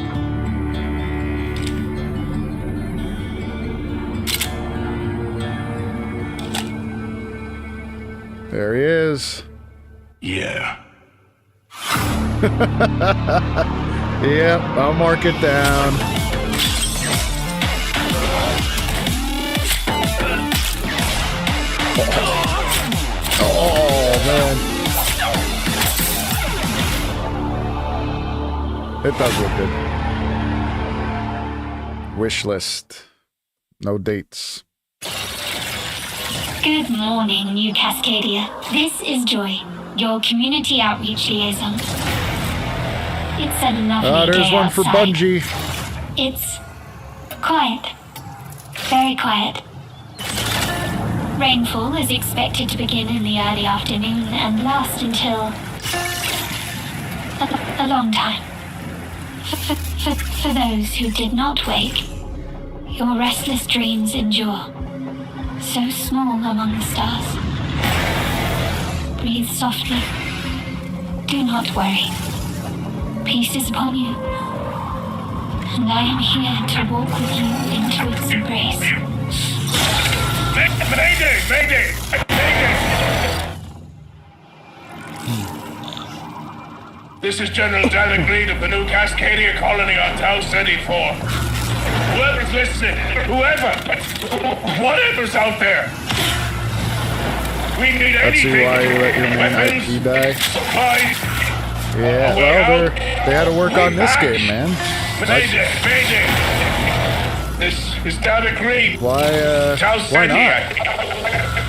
There he is. Yeah. Yep, I'll mark it down. Oh, man. It does look good. Wish list. No dates. Good morning, New Cascadia. This is Joy, your community outreach liaison. It's a lovely there's day one for outside. Bungie. It's quiet. Very quiet. Rainfall is expected to begin in the early afternoon and last until a long time. For those who did not wake, your restless dreams endure. So small among the stars. Breathe softly. Do not worry. Peace is upon you. And I am here to walk with you into its embrace. Mayday! Mayday! Mayday! This is General David Reed of the New Cascadia Colony on Tau Ceti 4. Whoever's listening, whatever's out there, we need anything. That's why you let your man IP die. Supplies. Yeah, well, they had to work on this game, man. Mayday! Mayday! This is David Reed. Why not?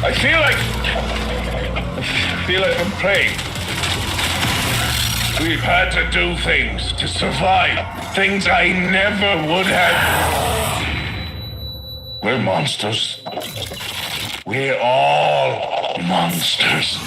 I feel like I'm praying. We've had to do things to survive. Things I never would have. We're monsters. We're all monsters.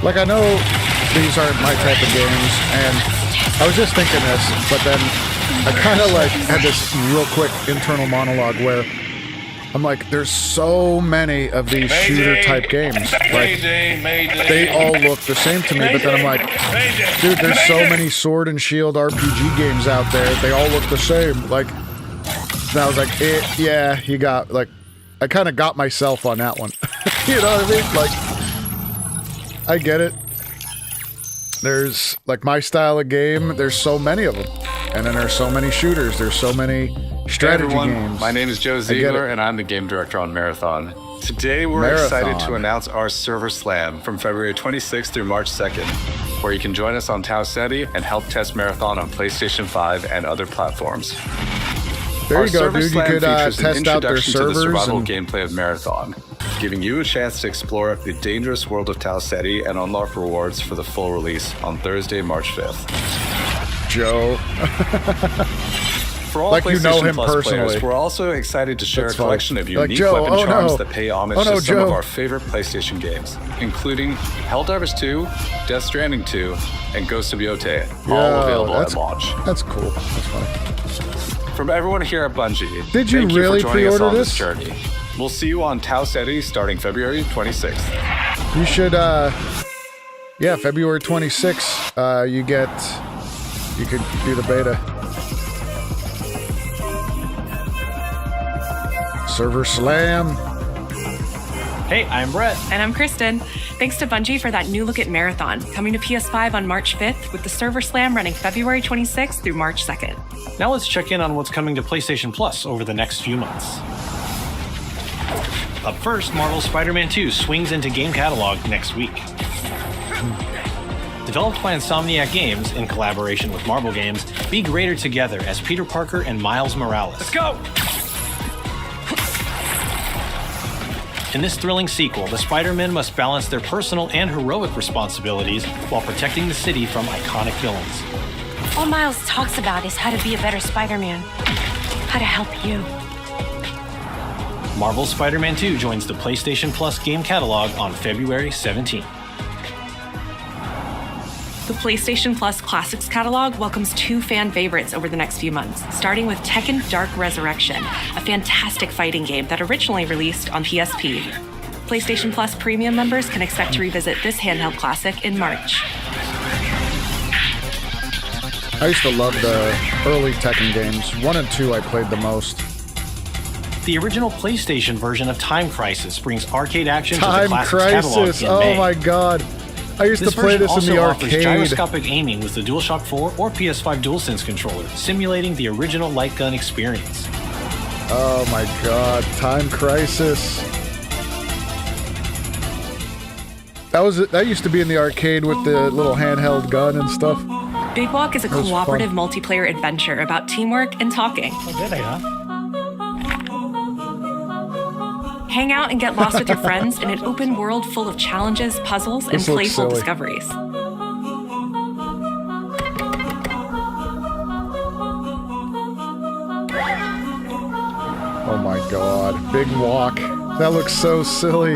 Like, I know these aren't my type of games, and I was just thinking this, but then I kind of like had this real quick internal monologue where I'm like, there's so many of these shooter type games. Like, they all look the same to me, but then I'm like, dude, there's so many sword and shield RPG games out there. They all look the same. Like, and I was like, yeah, you got, like, I kind of got myself on that one. You know what I mean? Like, I get it. There's, like, my style of game, there's so many of them. And then there's so many shooters. There's so many strategy games. My name is Joe Ziegler, and I'm the game director on Marathon. Today, we're excited to announce our Server Slam from February 26th through March 2nd, where you can join us on Tau Ceti and help test Marathon on PlayStation 5 and other platforms. There you go, dude. You could test out their servers. To the survival gameplay of Marathon, giving you a chance to explore the dangerous world of Tau Ceti and unlock rewards for the full release on Thursday, March 5th. Joe. For all like, PlayStation you know him Plus personally. players, we're also excited to share a collection of unique Joe, weapon charms no. that pay homage to some of our favorite PlayStation games, including Helldivers 2, Death Stranding 2, and Ghost of Yotei, all available at launch. That's cool. That's funny. From everyone here at Bungie, did you thank really you for joining us pre-order on this? this journey. We'll see you on Tau Ceti starting February 26th. You should, yeah, February 26th, you could do the beta. Server Slam. Hey, I'm Brett. And I'm Kristen. Thanks to Bungie for that new look at Marathon, coming to PS5 on March 5th with the Server Slam running February 26th through March 2nd. Now let's check in on what's coming to PlayStation Plus over the next few months. Up first, Marvel's Spider-Man 2 swings into game catalog next week. Developed by Insomniac Games in collaboration with Marvel Games, be greater together as Peter Parker and Miles Morales. Let's go! In this thrilling sequel, the Spider-Men must balance their personal and heroic responsibilities while protecting the city from iconic villains. All Miles talks about is how to be a better Spider-Man. How to help you. Marvel's Spider-Man 2 joins the PlayStation Plus game catalog on February 17th. The PlayStation Plus Classics catalog welcomes two fan favorites over the next few months, starting with Tekken Dark Resurrection, a fantastic fighting game that originally released on PSP. PlayStation Plus Premium members can expect to revisit this handheld classic in March. I used to love the early Tekken games. 1 and 2 I played the most. The original PlayStation version of Time Crisis brings arcade action to the Time Classics catalog Crisis. in Oh May. my god. I used to play this in the offers arcade. gyroscopic aiming with the DualShock 4 or PS5 DualSense controller, simulating the original light gun experience. Oh my god, Time Crisis. That used to be in the arcade with the little handheld gun and stuff. Big Walk is a That was cooperative fun. multiplayer adventure about teamwork and talking. Hang out and get lost with your friends in an open world full of challenges, puzzles, and This looks playful silly. discoveries. Oh my god, Big Walk. That looks so silly.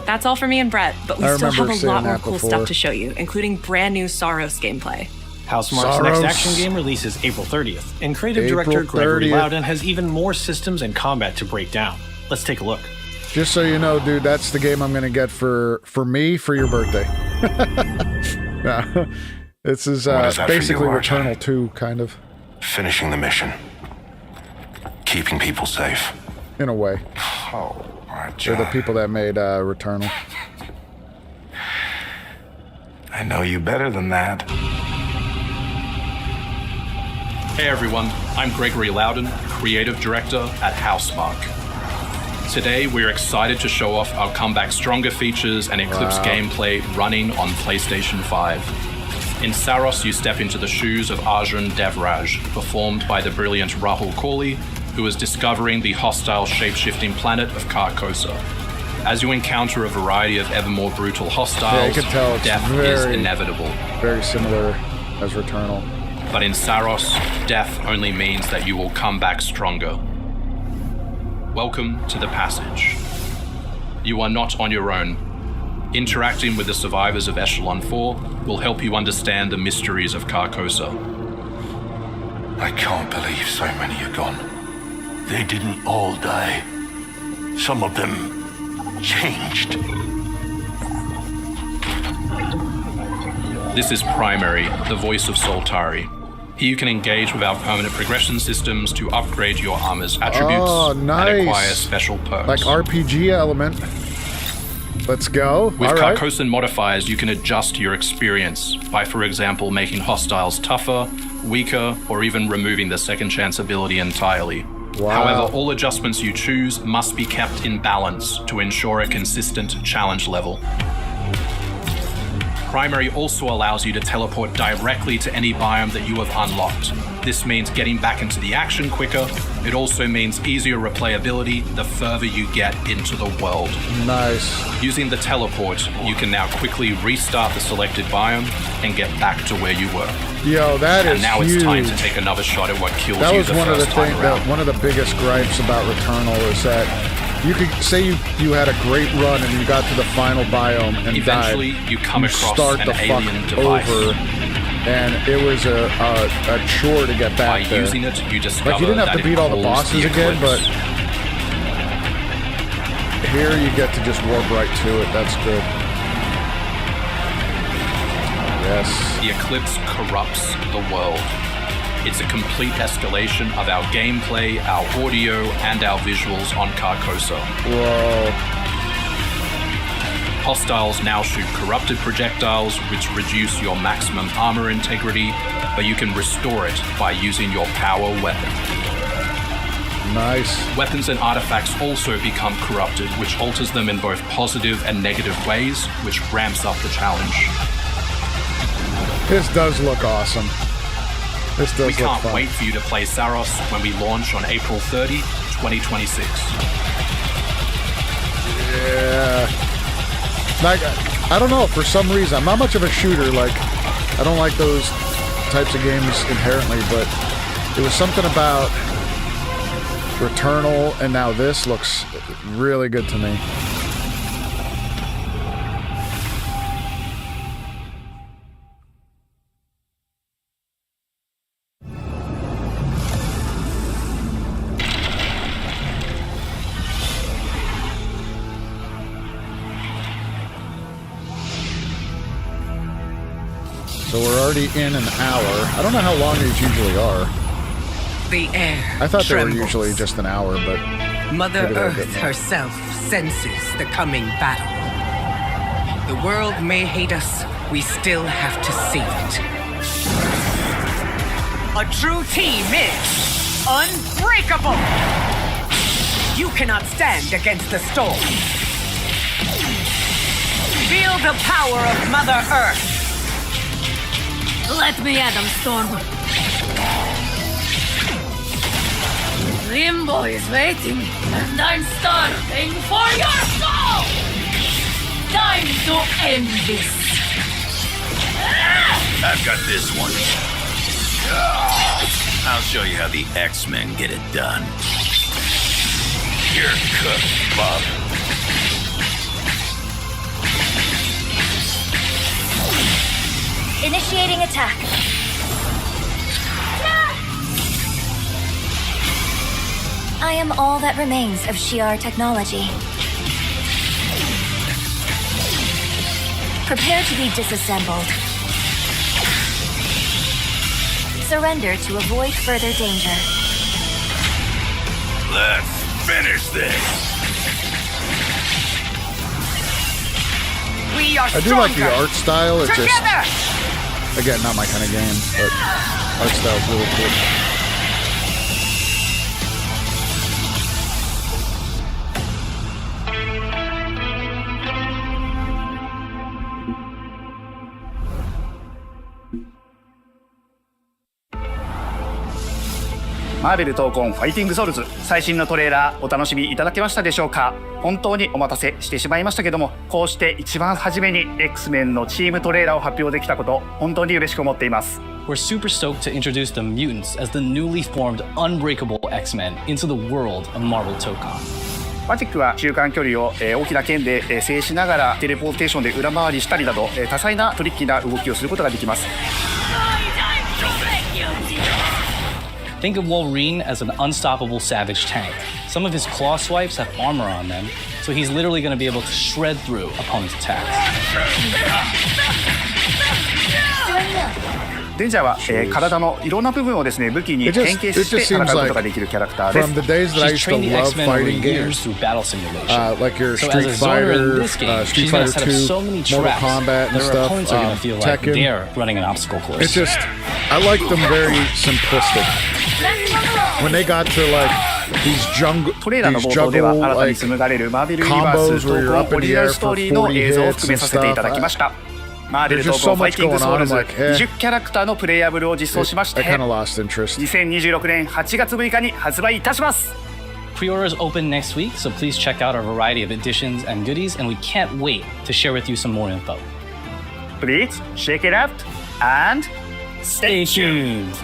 That's all for me and Brett, but we I still have remember a seeing lot more that cool before. stuff to show you, including brand new Saros gameplay. Housemarque's next action game releases April 30th, and creative April director Gregory 30th. Loudon has even more systems and combat to break down. Let's take a look. Just so you know, dude, that's the game I'm gonna get for me for your birthday. Yeah. This is What is that for basically you, RJ? Returnal 2, kind of, Finishing the mission. Keeping people safe. in a way. Oh, They're the people that made Returnal. I know you better than that. Hey everyone, I'm Gregory Loudon, Creative Director at Housemarque. Today we're excited to show off our Comeback Stronger features and Eclipse Wow. gameplay running on PlayStation 5. In Saros, you step into the shoes of Arjun Devraj, performed by the brilliant Rahul Kohli, who is discovering the hostile shape-shifting planet of Carcosa. As you encounter a variety of ever more brutal hostiles, Yeah, you can tell it's death is very, inevitable. very similar as Returnal. But in Saros, death only means that you will come back stronger. Welcome to the passage. You are not on your own. Interacting with the survivors of Echelon 4 will help you understand the mysteries of Carcosa. I can't believe so many are gone. They didn't all die. Some of them changed. This is Primary, the voice of Soltari. Here you can engage with our permanent progression systems to upgrade your armor's attributes and acquire special perks. Like RPG element. Let's go. With Carcosan modifiers, you can adjust your experience by, for example, making hostiles tougher, weaker, or even removing the second chance ability entirely. Wow. However, all adjustments you choose must be kept in balance to ensure a consistent challenge level. Primary also allows you to teleport directly to any biome that you have unlocked. This means getting back into the action quicker. It also means easier replayability the further you get into the world. Nice. Using the teleport, you can now quickly restart the selected biome and get back to where you were. Yo, that is And now huge. it's time to take another shot at what kills that you was the one of the first time things around. that one of the biggest gripes about Returnal is that you could say you had a great run and you got to the final biome and Eventually, died. you come across start an the fuck alien device. over, and it was a chore to get back By there. using it, you discover like you didn't have that to beat all the it calls bosses the again, but Eclipse. here you get to just warp right to it. That's good. Yes. The Eclipse corrupts the world. It's a complete escalation of our gameplay, our audio, and our visuals on Carcosa. Whoa. Hostiles now shoot corrupted projectiles, which reduce your maximum armor integrity, but you can restore it by using your power weapon. Nice. Weapons and artifacts also become corrupted, which alters them in both positive and negative ways, which ramps up the challenge. This does look awesome. This does We look can't fun. wait for you to play Saros when we launch on April 30, 2026. Yeah. Like, I don't know, for some reason, I'm not much of a shooter, like, I don't like those types of games inherently, but there was something about Returnal, and now this looks really good to me. So we're already in an hour. I don't know how long these usually are. The air I thought trembles. they were usually just an hour, but Mother maybe they're a bit Earth more. herself senses the coming battle. The world may hate us, we still have to save it. A true team is unbreakable! You cannot stand against the storm. Feel the power of Mother Earth! Let me at them, Storm. Limbo is waiting, and I'm starving for your soul! Time to end this! I've got this one. I'll show you how the X-Men get it done. You're cooked, Bob. Initiating attack. I am all that remains of Shi'ar technology. Prepare to be disassembled. Surrender to avoid further danger. Let's finish this. We are I do like the stronger. art style. It's Together! just, again, not my kind of game, but art style's really cool.マーベル闘魂ファイティングソウルズ最新のトレーラーお楽しみいただけましたでしょうか。本当にお待たせしてしまいましたけども、こうして一番初めに X-Men のチームトレーラーを発表できたこと本当に嬉しく思っています。we're super stoked to introduce the Mutants as the newly formed Unbreakable X-Men into the world of Marvel TOCON. マジックは中間距離を大きな剣で制しながらテレポーテーションで裏回りしたりなど多彩なトリッキーな動きをすることができます。Think of Wolverine as an unstoppable savage tank. Some of his claw swipes have armor on them, so he's literally going to be able to shred through opponents' attacks. デンジャーは、体のいろんな部分をですね武器に変形して戦うことができるキャラクターです。From the days that I used to love fighting games, like your Street Fighter, Street Fighter 2, Mortal Kombat and stuff, Tekken. It's just, I like them very simplistic. When they got to like these juggle like combos where you're up in the air for 40 hits and stuff. マーベルとファイティングソウルズ20キャラクターのプレイヤブルを実装しまして2026年8月6日に発売いたします。 Pre-orders open next week, so please check out our variety of editions and goodies, and we can't wait to share with you some more info. Please check it out and stay tuned.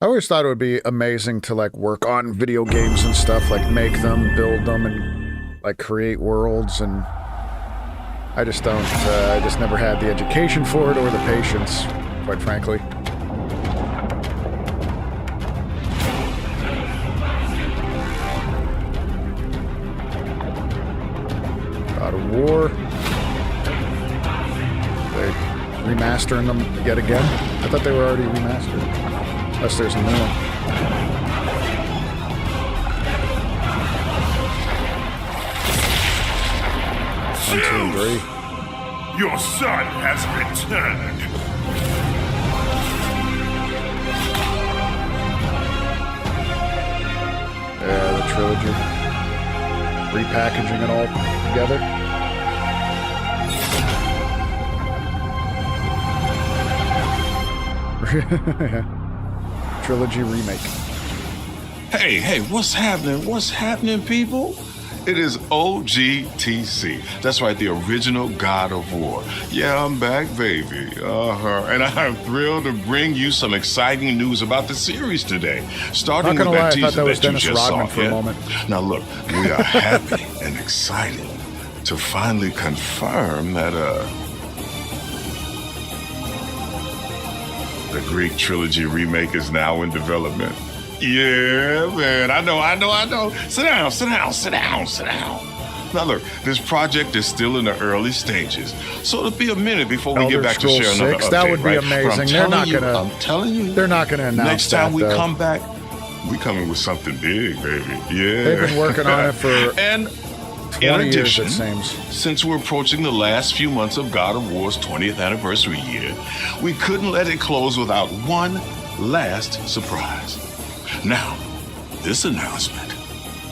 I always thought it would be amazing to like work on video games and stuff, like make them, build them, and like create worlds, and I just don't, I just never had the education for it or the patience, quite frankly. God of War. They remastering them yet again? I thought they were already remastered. Unless there's a new one. One, two, and three. Your son has returned. Yeah, the trilogy. Repackaging it all together. Yeah. Trilogy remake. Hey, what's happening? What's happening, people? It is OGTC. That's right, the original God of War. Yeah, I'm back, baby. And I'm thrilled to bring you some exciting news about the series today. Starting with that teaser that you just saw. Now look, we are happy and excited to finally confirm that, the Greek trilogy remake is now in development. Yeah, man, I know. Sit down. Now look, this project is still in the early stages, so it'll be a minute before we get back to share another update. That would be amazing. I'm telling you, they're not gonna announce next time we though. come back, we coming with something big, baby. Yeah. They've been working on it for and 20 in addition, years, it seems. Since we're approaching the last few months of God of War's 20th anniversary year, we couldn't let it close without one last surprise. Now, this announcement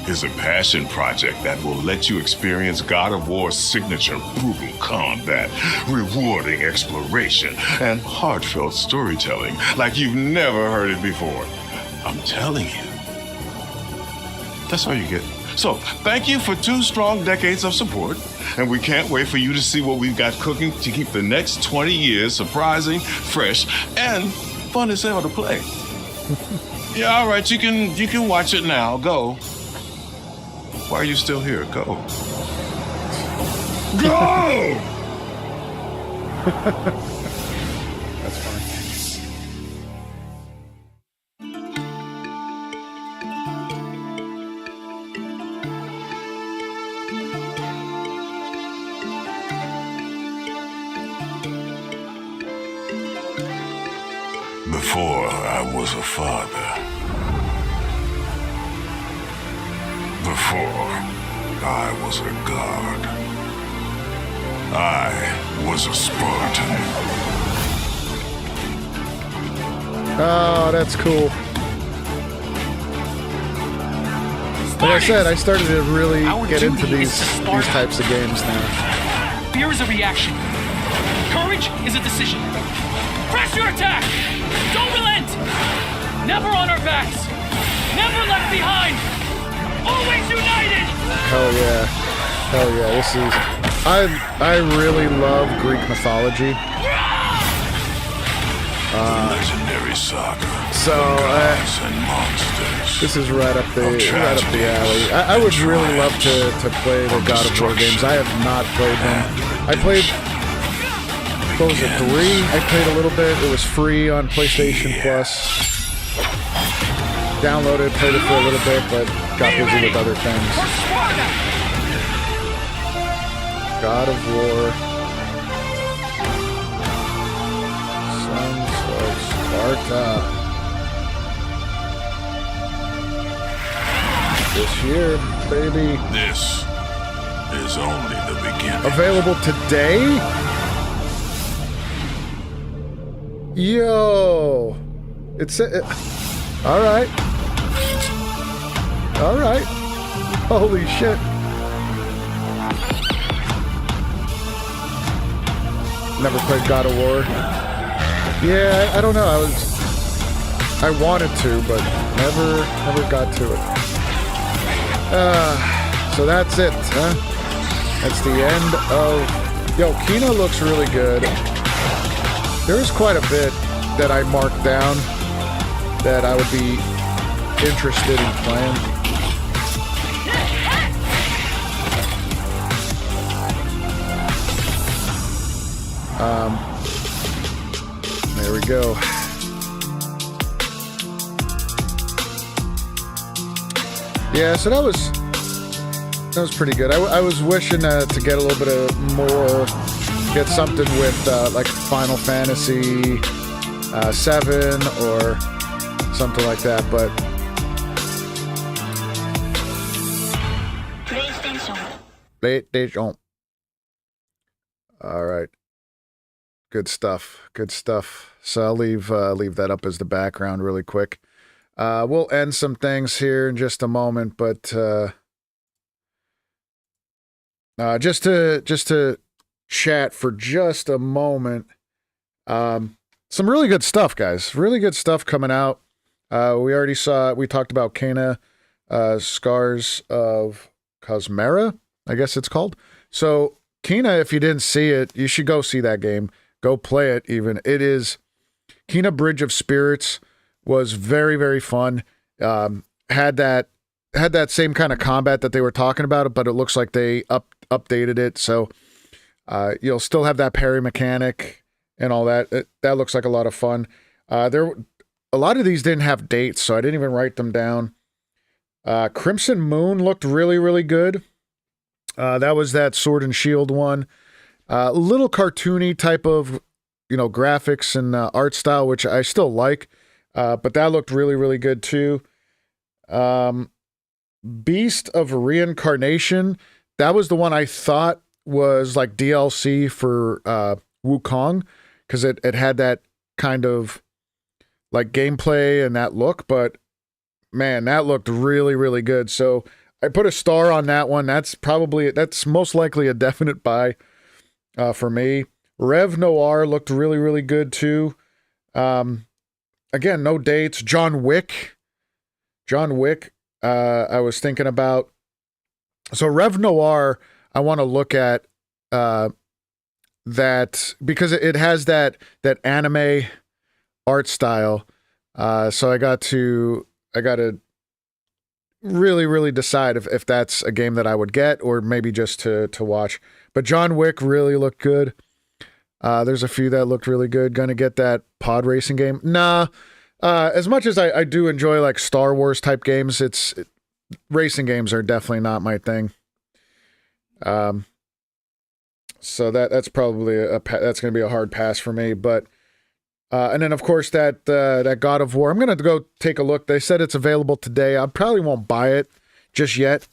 is a passion project that will let you experience God of War's signature brutal combat, rewarding exploration, and heartfelt storytelling like you've never heard it before. I'm telling you. That's all you get. So, thank you for 2 strong decades of support, and we can't wait for you to see what we've got cooking to keep the next 20 years surprising, fresh, and fun as hell to play. Yeah, all right, you can watch it now. Go. Why are you still here? Go. Go! That's funny. Before I was a father. Before I was a god. I was a Spartan. Oh, that's cool. Like I said, I started to really get into these types of games now. Fear is a reaction. Courage is a decision. Press your attack! Don't relent! Never on our backs! Never left behind! Always united! Hell yeah. Hell yeah. This is... I really love Greek mythology. Legendary saga. So, and monsters. this is right up the alley. I would really love to play the God of War games. I have not played them. I played... What was it, 3? I played a little bit. It was free on PlayStation Plus. Downloaded, played it for a little bit, but got busy with other things. God of War. Sons of Sparta. This year, baby. This is only the beginning. Available today? Yo. All right. All right. Holy shit. Never played God of War. Yeah, I don't know. I wanted to, but never got to it. So that's it, huh? That's the end of... Yo, Kena looks really good. There's quite a bit that I marked down that I would be interested in playing. There we go. Yeah, so that was pretty good. I was wishing to get a little bit of more, get something with like Final Fantasy 7 or something like that, but PlayStation. All right. Good stuff. Good stuff. So I'll leave that up as the background really quick. We'll end some things here in just a moment, but just to chat for just a moment. Some really good stuff, guys. Really good stuff coming out. We talked about Kena, Scars of Cosmera, I guess it's called. So Kena, if you didn't see it, you should go see that game. Go play it even. It is... Kena Bridge of Spirits was very, very fun. Had that same kind of combat that they were talking about, but it looks like they updated it. So you'll still have that parry mechanic and all that. That looks like a lot of fun. A lot of these didn't have dates, so I didn't even write them down. Crimson Moon looked really, really good. That was that Sword and Shield one. A little cartoony type of, graphics and art style, which I still like. But that looked really, really good too. Beast of Reincarnation. That was the one I thought was like DLC for Wukong, because it had that kind of like gameplay and that look. But man, that looked really, really good. So I put a star on that one. That's most likely a definite buy for me. Rev Noir looked really, really good too. Again, no dates. John Wick, I was thinking about. So Rev Noir, I want to look at that because it has that anime art style. So I got to really, really decide if that's a game that I would get or maybe just to watch. But John Wick really looked good. There's a few that looked really good. Gonna get that pod racing game. Nah. As much as I do enjoy like Star Wars type games, racing games are definitely not my thing. So that's probably that's gonna be a hard pass for me. But and then of course that God of War, I'm gonna go take a look. They said it's available today. I probably won't buy it just yet,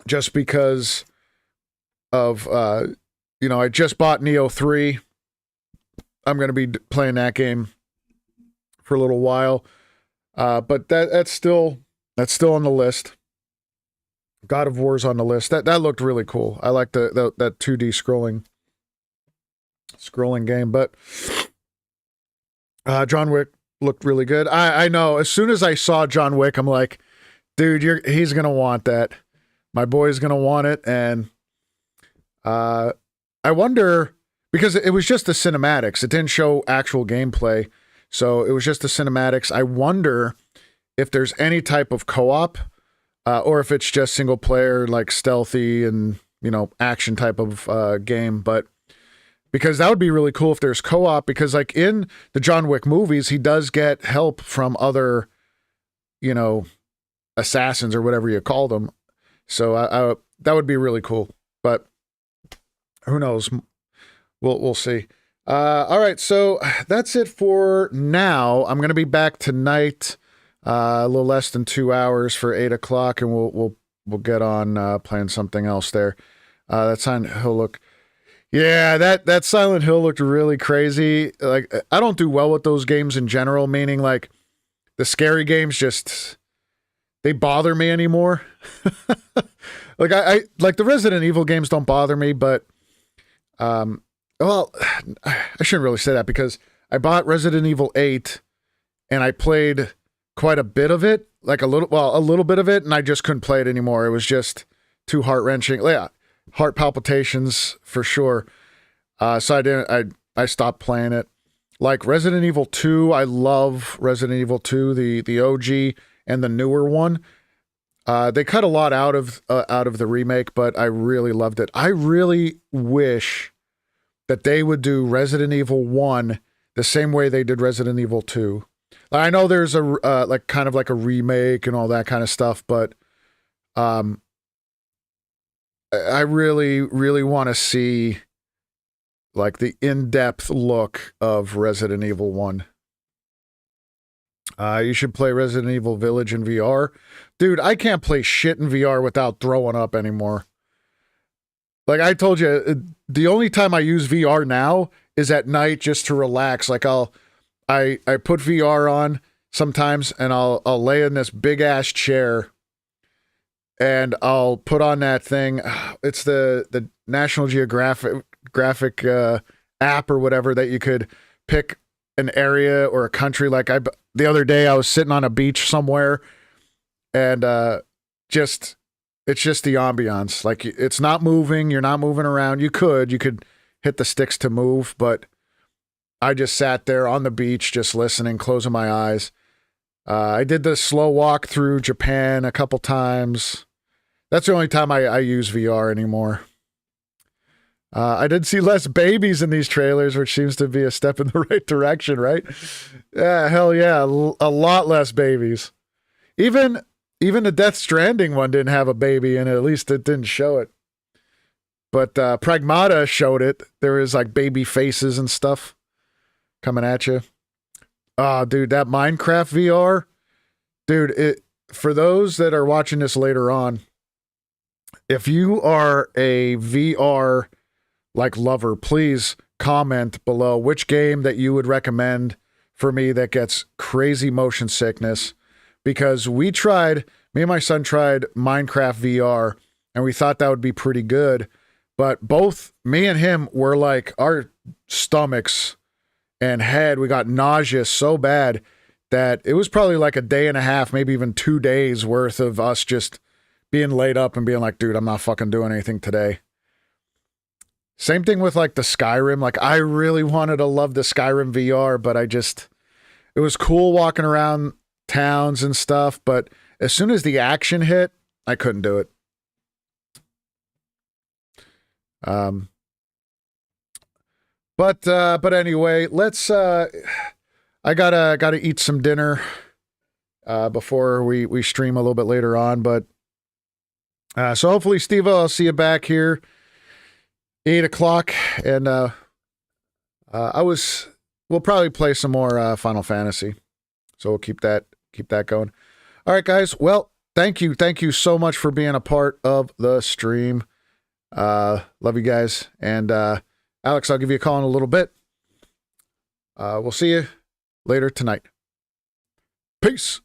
just because of I just bought Neo 3. I'm going to be playing that game for a little while. But that's still on the list. God of War's on the list. That looked really cool. I like that 2D scrolling game. But John Wick looked really good. I know. As soon as I saw John Wick, I'm like, Dude, he's going to want that. My boy's going to want it. And I wonder, because it was just the cinematics. It didn't show actual gameplay. So it was just the cinematics. I wonder if there's any type of co-op or if it's just single player, like stealthy and, action type of game. But because that would be really cool if there's co-op, because like in the John Wick movies, he does get help from other, assassins or whatever you call them. So that would be really cool. But who knows? We'll see. All right, so that's it for now. I'm going to be back tonight, a little less than 2 hours for 8 o'clock, and we'll get on playing something else there. That Silent Hill look, yeah, that Silent Hill looked really crazy. Like, I don't do well with those games in general, meaning like the scary games they bother me anymore. Like I like the Resident Evil games don't bother me, but well, I shouldn't really say that because I bought Resident Evil 8 and I played quite a bit of it, like a little bit of it, and I just couldn't play it anymore. It was just too heart-wrenching. Yeah, heart palpitations for sure. So I stopped playing it. Like Resident Evil 2, I love Resident Evil 2, the OG and the newer one. They cut a lot out of the remake, but I really loved it. I really wish that they would do Resident Evil 1 the same way they did Resident Evil 2. I know there's a like kind of like a remake and all that kind of stuff, but I really, really want to see like the in-depth look of Resident Evil 1. You should play Resident Evil Village in VR. Dude, I can't play shit in VR without throwing up anymore. Like I told you, the only time I use VR now is at night just to relax. Like I put VR on sometimes and I'll lay in this big ass chair and I'll put on that thing. It's the National Geographic app or whatever that you could pick an area or a country. Like the other day I was sitting on a beach somewhere and it's just the ambiance. Like it's not moving. You're not moving around. You could hit the sticks to move, but I just sat there on the beach, just listening, closing my eyes. I did the slow walk through Japan a couple times. That's the only time I use VR anymore. I did see less babies in these trailers, which seems to be a step in the right direction, right? Yeah, hell yeah. A lot less babies. Even the Death Stranding one didn't have a baby in it. At least it didn't show it. But Pragmata showed it. There was like baby faces and stuff coming at you. Oh, dude, that Minecraft VR. Dude, for those that are watching this later on, if you are a VR like lover, please comment below which game that you would recommend for me that gets crazy motion sickness. Because me and my son tried Minecraft VR, and we thought that would be pretty good. But both me and him were like, our stomachs and head, we got nausea so bad that it was probably like a day and a half, maybe even 2 days worth of us just being laid up and being like, dude, I'm not fucking doing anything today. Same thing with like the Skyrim. Like I really wanted to love the Skyrim VR, but it was cool walking around towns and stuff, but as soon as the action hit, I couldn't do it. But anyway, let's I gotta eat some dinner before we stream a little bit later on, but so hopefully, Steve, I'll see you back here 8 o'clock, and we'll probably play some more Final Fantasy, so we'll keep that going. All right, guys. Well, thank you so much for being a part of the stream. Love you guys, and Alex, I'll give you a call in a little bit. We'll see you later tonight. Peace.